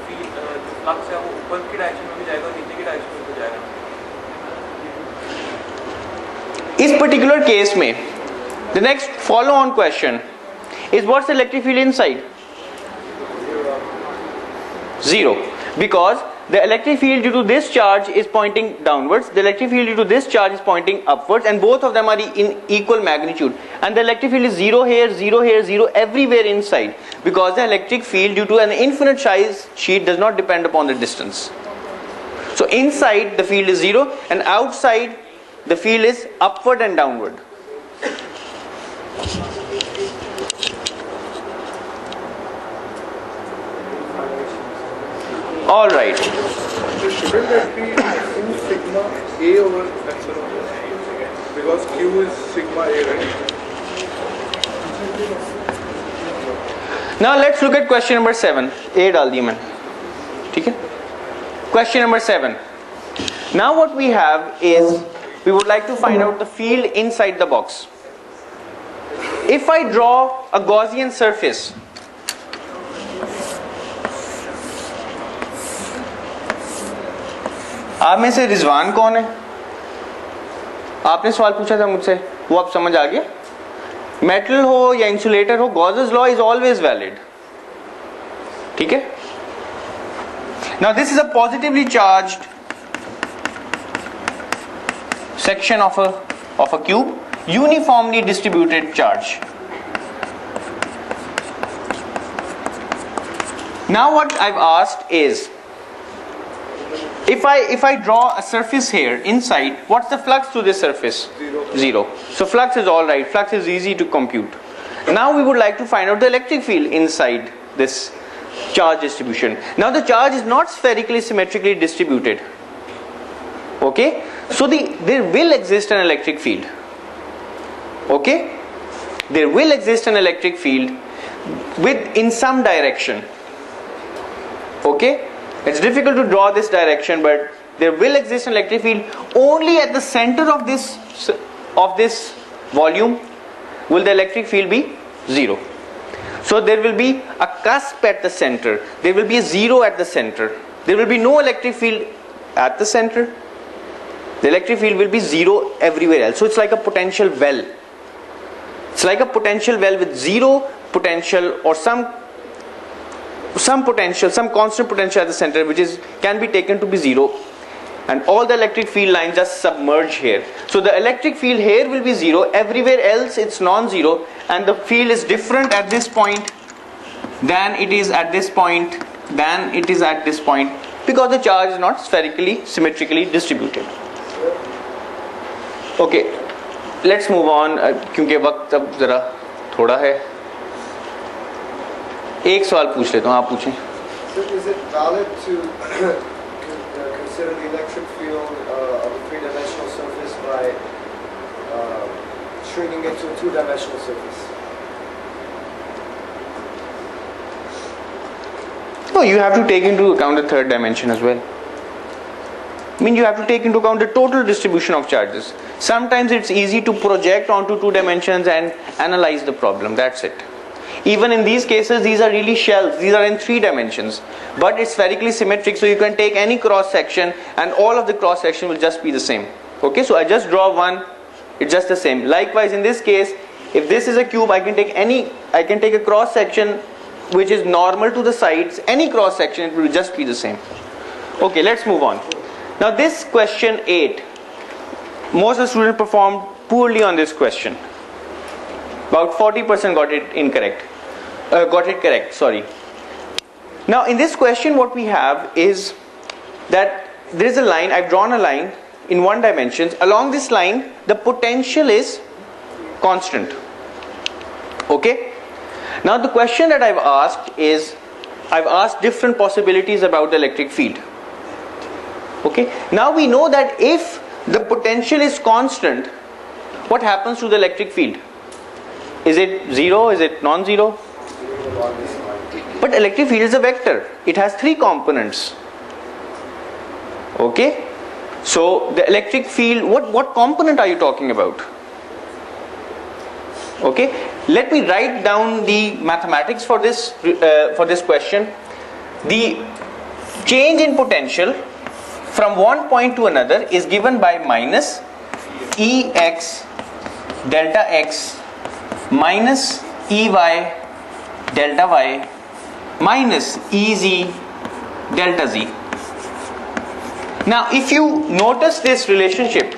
Speaker 2: field जो flux है वो ऊपर की डायरेक्शन में भी जाएगा और नीचे की डायरेक्शन में भी जाएगा.
Speaker 1: इस particular case में, the next follow-on question is what's the electric field inside? 0, because the electric field due to this charge is pointing downwards, the electric field due to this charge is pointing upwards, and both of them are in equal magnitude, and the electric field is 0 here, 0 here, 0 everywhere inside, because the electric field due to an infinite size sheet does not depend upon the distance. So inside the field is 0 and outside the field is upward and downward. All right.
Speaker 7: Shouldn't that be 2 sigma A over epsilon? Because Q is sigma A, right?
Speaker 1: Now let's look at question number 7. A डाल दी मैंने. ठीक है? Question number 7. Now what we have is, we would like to find out the field inside the box. If I draw a Gaussian surface, आप में से रिजवान कौन है? आपने सवाल पूछा था मुझसे, वो आप समझ आ गया? मेटल हो या इंसुलेटर हो, Gauss's law is always valid. ठीक है? Now this is a positively charged section of a cube, uniformly distributed charge. Now what I've asked is, if I draw a surface here inside, what's the flux through this surface? 0. So flux is all right. Flux is easy to compute. Now we would like to find out the electric field inside this charge distribution. Now the charge is not spherically symmetrically distributed. Okay? So there will exist an electric field. Okay? There will exist an electric field in some direction. Okay? It's difficult to draw this direction, but there will exist an electric field. Only at the center of this volume will the electric field be 0. So there will be a cusp at the center. There will be a 0 at the center. There will be no electric field at the center. The electric field will be 0 everywhere else. So it's like a potential well. It's like a potential well with 0 potential or some potential, some constant potential at the center, which can be taken to be 0. and all the electric field lines just submerge here. So the electric field here will be 0, everywhere else it's non-zero, and the field is different at this point than it is at this point, than it is at this point, because the charge is not spherically, symmetrically distributed. Okay, let's move on, क्योंकि वक्त अब ज़रा थोड़ा है. एक सवाल पूछ लेता हूँ, आप पूछें.
Speaker 4: So is it valid to consider the electric field of a three-dimensional surface by shrinking it to a two-dimensional surface?
Speaker 1: No, you have to take into account the third dimension as well. I mean, you have to take into account the total distribution of charges. Sometimes it's easy to project onto two dimensions and analyze the problem, that's it. Even in these cases, these are really shells, these are in 3 dimensions, but it's spherically symmetric, so you can take any cross section and all of the cross section will just be the same. Okay, so I just draw one, it's just the same. Likewise, in this case, if this is a cube, I can take a cross section which is normal to the sides, any cross section, it will just be the same. Okay, let's move on. Now this question 8, most of the students performed poorly on this question. About 40% got it incorrect. Got it correct, sorry. Now in this question what we have is that there is a line, I've drawn a line in 1 dimension. Along this line the potential is constant. Okay. Now the question that I've asked is, I've asked different possibilities about the electric field. Okay. Now we know that if the potential is constant, what happens to the electric field? Is it 0? Is it non-zero? But electric field is a vector. It has 3 components. Okay. So the electric field, what component are you talking about? Okay. Let me write down the mathematics for this question. The change in potential from one point to another is given by minus Ex delta x minus Ey delta y minus Ez delta z. Now if you notice this relationship,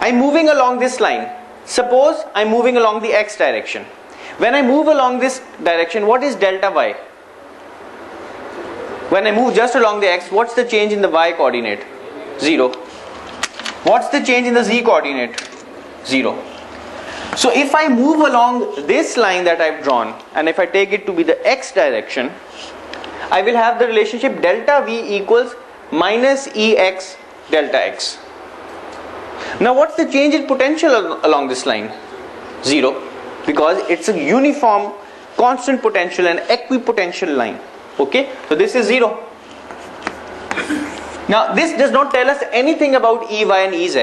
Speaker 1: I'm moving along this line. Suppose I'm moving along the x direction. When I move along this direction, what is delta y? When I move just along the x, what's the change in the y coordinate? 0. What's the change in the z coordinate? 0. So if I move along this line that I've drawn, and if I take it to be the x direction, I will have the relationship delta v equals minus Ex delta x. Now what's the change in potential along this line? 0, because it's a uniform constant potential and equipotential line. Okay, so this is 0. Now this does not tell us anything about Ey and Ez.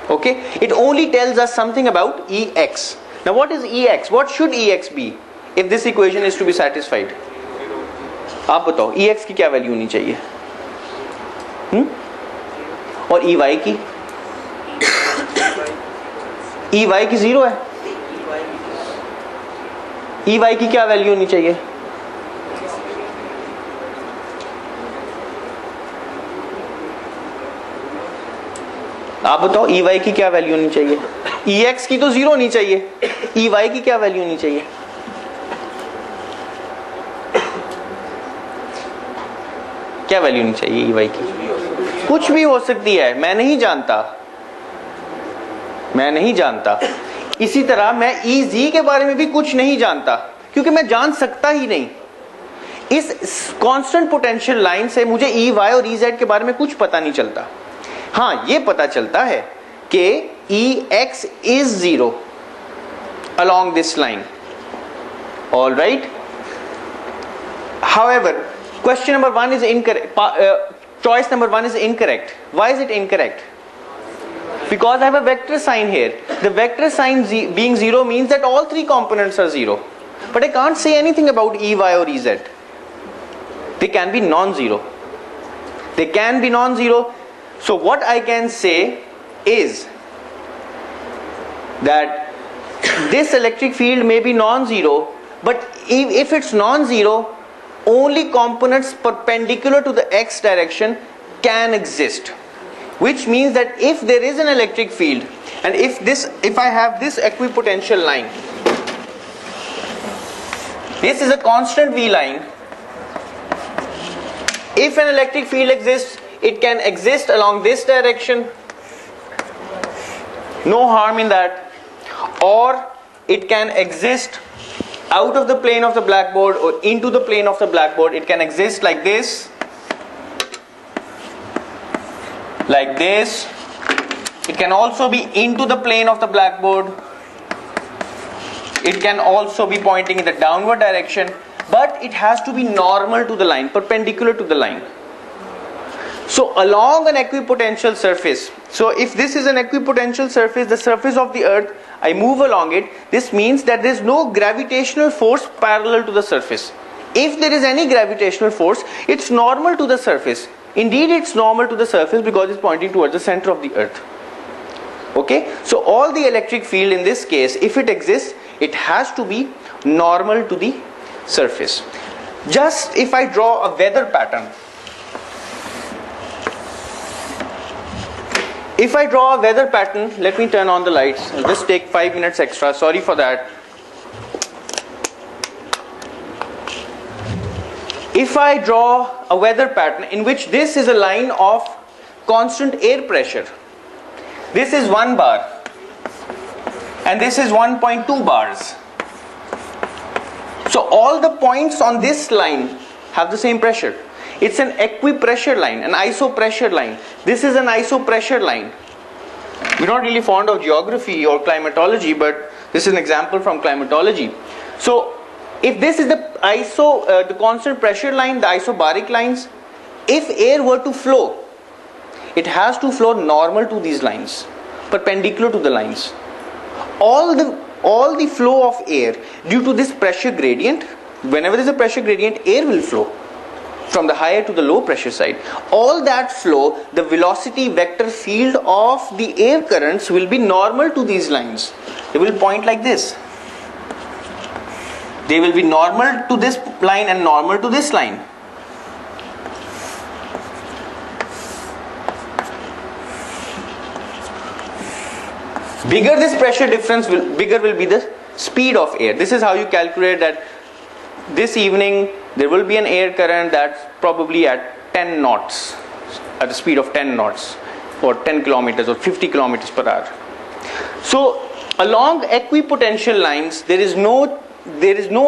Speaker 1: Okay, it only tells us something about Ex. Now what is Ex? What should Ex be if this equation is to be satisfied? आप बताओ Ex की क्या value होनी चाहिए? और Ey की? Ey की 0 है. Ey की क्या वैल्यू होनी चाहिए? आप बताओ Ey की क्या वैल्यू होनी चाहिए? Ex की तो 0 होनी चाहिए. Ey की क्या वैल्यू होनी चाहिए? क्या वैल्यू होनी चाहिए Ey की? कुछ भी हो सकती है, मैं नहीं जानता. इसी तरह मैं Ez के बारे में भी कुछ नहीं जानता, क्योंकि मैं जान सकता ही नहीं. इस कांस्टेंट पोटेंशियल लाइन से मुझे Ey और Ez के बारे में कुछ पता नहीं चलता. हाँ, ये पता चलता है कि Ex is 0 along this line. All right. However, question number 1 is incorrect. Choice number 1 is incorrect. Why is it incorrect? Because I have a vector sign here. The vector sign being 0 means that all 3 components are 0. But I can't say anything about Ey or Ez. They can be non-zero. So what I can say is that this electric field may be non-zero, but if it's non-zero, only components perpendicular to the x direction can exist, which means that if there is an electric field, and if I have this equipotential line, this is a constant V line. If an electric field exists, it can exist along this direction, no harm in that, or it can exist out of the plane of the blackboard or into the plane of the blackboard. It can exist like this, like this. It can also be into the plane of the blackboard. It can also be pointing in the downward direction, but it has to be normal to the line, perpendicular to the line. So along an equipotential surface, so if this is an equipotential surface, the surface of the earth, I move along it, this means that there is no gravitational force parallel to the surface. If there is any gravitational force, it's normal to the surface. Indeed, it's normal to the surface because it's pointing towards the center of the earth. Okay, so all the electric field in this case, if it exists, it has to be normal to the surface. Just if I draw a weather pattern, if I draw a weather pattern, let me turn on the lights. I'll just take 5 minutes extra, sorry for that. If I draw a weather pattern in which this is a line of constant air pressure, this is 1 bar and this is 1.2 bars. So all the points on this line have the same pressure. It's an equipressure line, an isopressure line. This is an isopressure line. We're not really fond of geography or climatology, but this is an example from climatology. So if this is the constant pressure line, the isobaric lines, if air were to flow, it has to flow normal to these lines, perpendicular to the lines. All the flow of air due to this pressure gradient, whenever there is a pressure gradient, air will flow from the higher to the low pressure side. All that flow, the velocity vector field of the air currents will be normal to these lines. They will point like this. They will be normal to this line and normal to this line. Bigger this pressure difference, bigger will be the speed of air. This is how you calculate that this evening there will be an air current that's probably at 10 knots, at the speed of 10 knots or 10 kilometers or 50 kilometers per hour. So along equipotential lines, there is no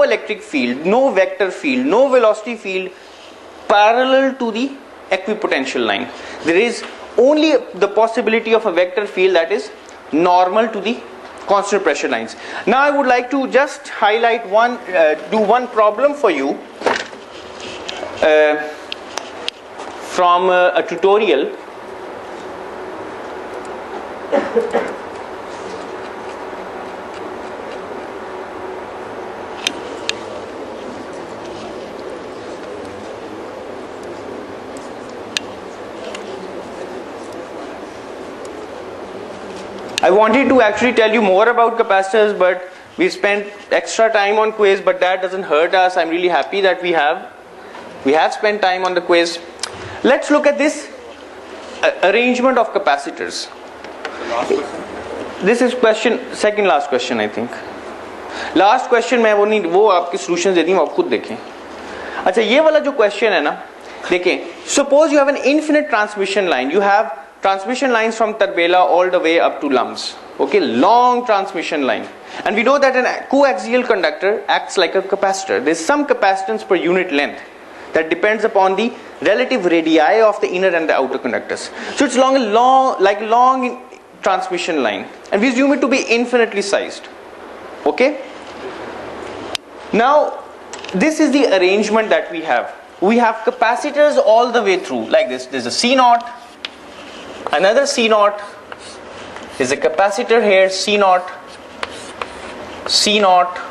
Speaker 1: electric field, no vector field, no velocity field parallel to the equipotential line. There is only the possibility of a vector field that is normal to the constant pressure lines. Now I would like to just highlight do one problem for you from a tutorial. I wanted to actually tell you more about capacitors, but we spent extra time on quiz, but that doesn't hurt us. I'm really happy that we have spent time on the quiz. Let's look at this arrangement of capacitors.
Speaker 7: Last question.
Speaker 1: This is question, second last question I think. Last question मैं वो आपके solutions देती हूँ, आप खुद देखें. अच्छा ये वाला जो question है ना, देखें. Suppose you have an infinite transmission line. You have transmission lines from Tarbela all the way up to LUMS. Okay, long transmission line. And we know that a coaxial conductor acts like a capacitor. There is some capacitance per unit length that depends upon the relative radii of the inner and the outer conductors. So it's long transmission line. And we assume it to be infinitely sized. Okay? Now, this is the arrangement that we have. We have capacitors all the way through, like this. There's a C0, another C0, there's a capacitor here, C0, C0,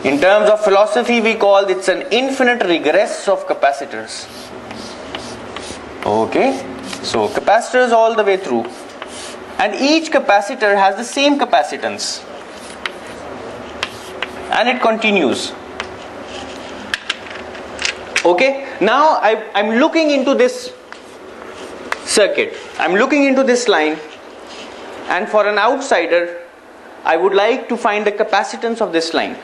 Speaker 1: in terms of philosophy we call it's an infinite regress of capacitors. Okay, so capacitors all the way through, and each capacitor has the same capacitance. and it continues. Okay, now I'm looking into this circuit, I'm looking into this line, and for an outsider I would like to find the capacitance of this line,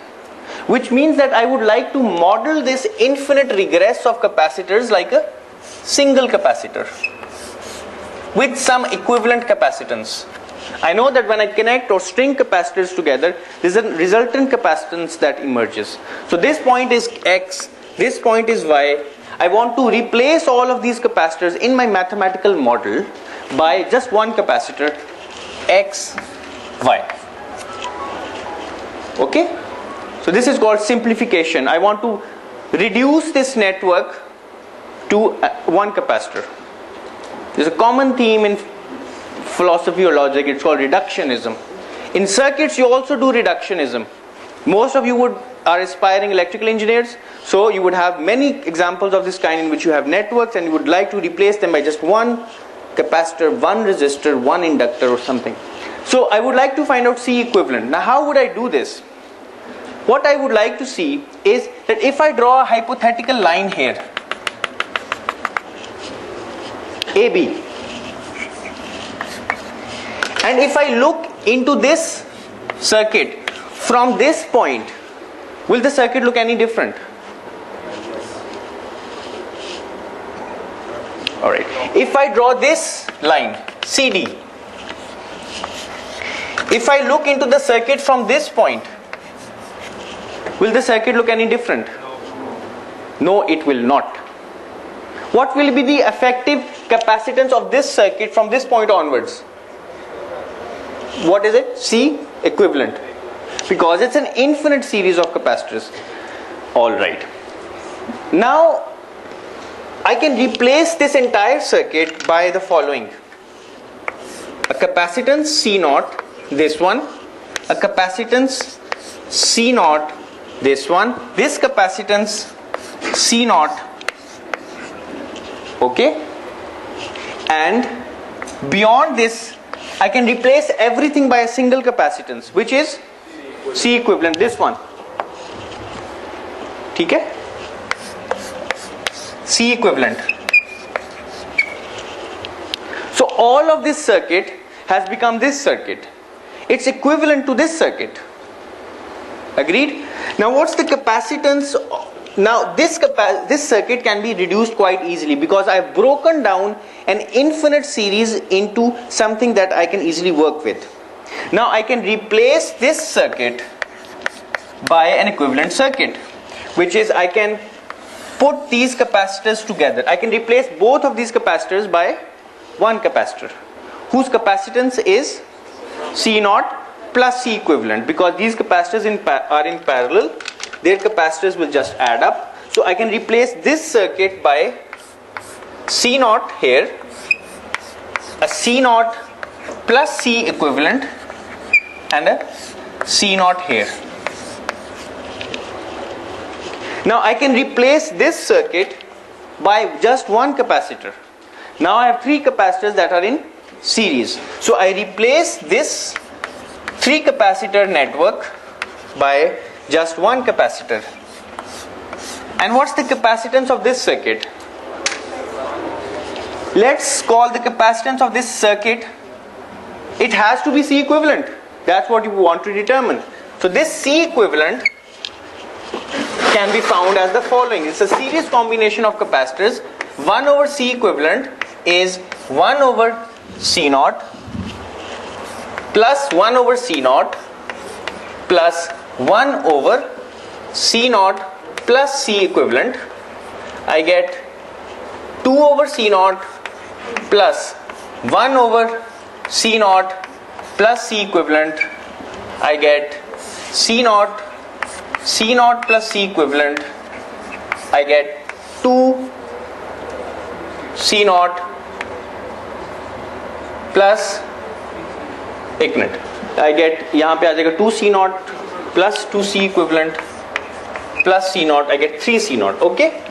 Speaker 1: which means that I would like to model this infinite regress of capacitors like a single capacitor with some equivalent capacitance. I know that when I connect or string capacitors together, there's a resultant capacitance that emerges. So this point is X, this point is Y. I want to replace all of these capacitors in my mathematical model by just one capacitor, X, Y. Okay? So this is called simplification. I want to reduce this network to one capacitor. There's a common theme in philosophy or logic, it's called reductionism. In circuits you also do reductionism. Most of you are aspiring electrical engineers, so you would have many examples of this kind in which you have networks and you would like to replace them by just one capacitor, one resistor, one inductor or something. So I would like to find out C equivalent. Now how would I do this? What I would like to see is that if I draw a hypothetical line here, AB, and if I look into this circuit from this point, will the circuit look any different? Alright, if I draw this line CD, if I look into the circuit from this point, will the circuit look any different? No, it will not. What will be the effective capacitance of this circuit from this point onwards? What is it? C equivalent. Because it's an infinite series of capacitors. Alright. Now, I can replace this entire circuit by the following. A capacitance C0, this one. A capacitance C0, this one. This capacitance C0. Okay? And beyond this, I can replace everything by a single capacitance, which is C equivalent, this one. Okay? C equivalent. So all of this circuit has become this circuit. It's equivalent to this circuit. Agreed? Now what's the capacitance? Now this circuit can be reduced quite easily because I've broken down an infinite series into something that I can easily work with. Now I can replace this circuit by an equivalent circuit, which is I can put these capacitors together. I can replace both of these capacitors by one capacitor whose capacitance is C0 plus C equivalent, because these capacitors are in parallel, their capacitors will just add up. So I can replace this circuit by C0 here, a C0 plus C equivalent, and a C0 here. Now I can replace this circuit by just one capacitor. Now I have three capacitors that are in series. So I replace this three capacitor network by just one capacitor. And what's the capacitance of this circuit? Let's call the capacitance of this circuit, it has to be C equivalent. That's what you want to determine. So this C equivalent can be found as the following. It's a series combination of capacitors. 1 over C equivalent is 1 over C0 plus 1 over C0 plus 1 over C0 plus C equivalent. I get 2 over C0 plus 1 over C0 plus C equivalent. I get C0 plus C equivalent. I get 2 C0 plus एक minute, I get यहाँ पे आ जाएगा 2 C0 plus 2 C equivalent plus C0, I get 3 C0. Okay,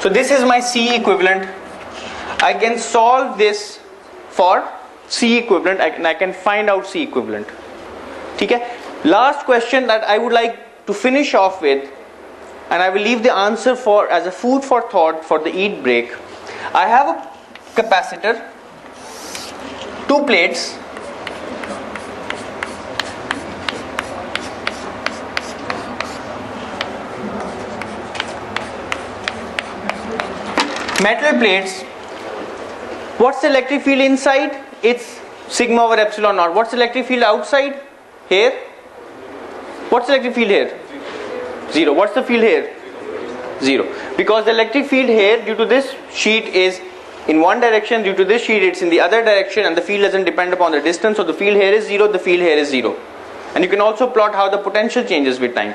Speaker 1: so this is my C equivalent. I can solve this for C equivalent and I can find out C equivalent. ठीक है, Last question that I would like to finish off with, and I will leave the answer for as a food for thought for the eat break. I have a capacitor, 2 plates, metal plates. What's the electric field inside? It's sigma over epsilon naught. What's the electric field outside? Here? What's the electric field here? 0. What's the field here? 0. Because the electric field here due to this sheet is in one direction, due to this sheet it's in the other direction, and the field doesn't depend upon the distance, so the field here is 0, the field here is 0. And you can also plot how the potential changes with time.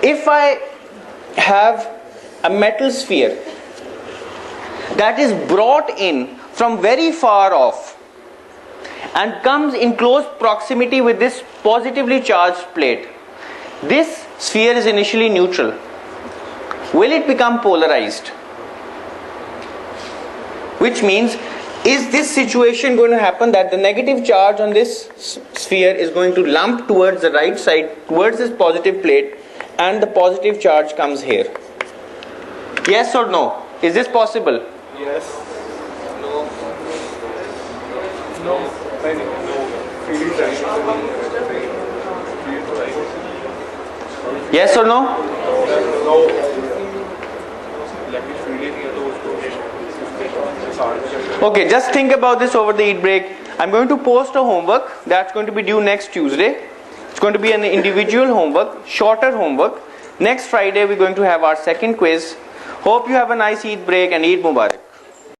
Speaker 1: If I have a metal sphere that is brought in from very far off and comes in close proximity with this positively charged plate, this sphere is initially neutral. Will it become polarized? Which means, is this situation going to happen that the negative charge on this sphere is going to lump towards the right side, towards this positive plate, and the positive charge comes here? Yes or no? Is this possible?
Speaker 7: Yes. No. No. Field is
Speaker 1: Yes or no?
Speaker 7: No.
Speaker 1: Okay, just think about this over the eat break. I'm going to post a homework that's going to be due next Tuesday. It's going to be an individual homework, shorter homework. Next Friday we're going to have our second quiz. Hope you have a nice Eid break and Eid Mubarak.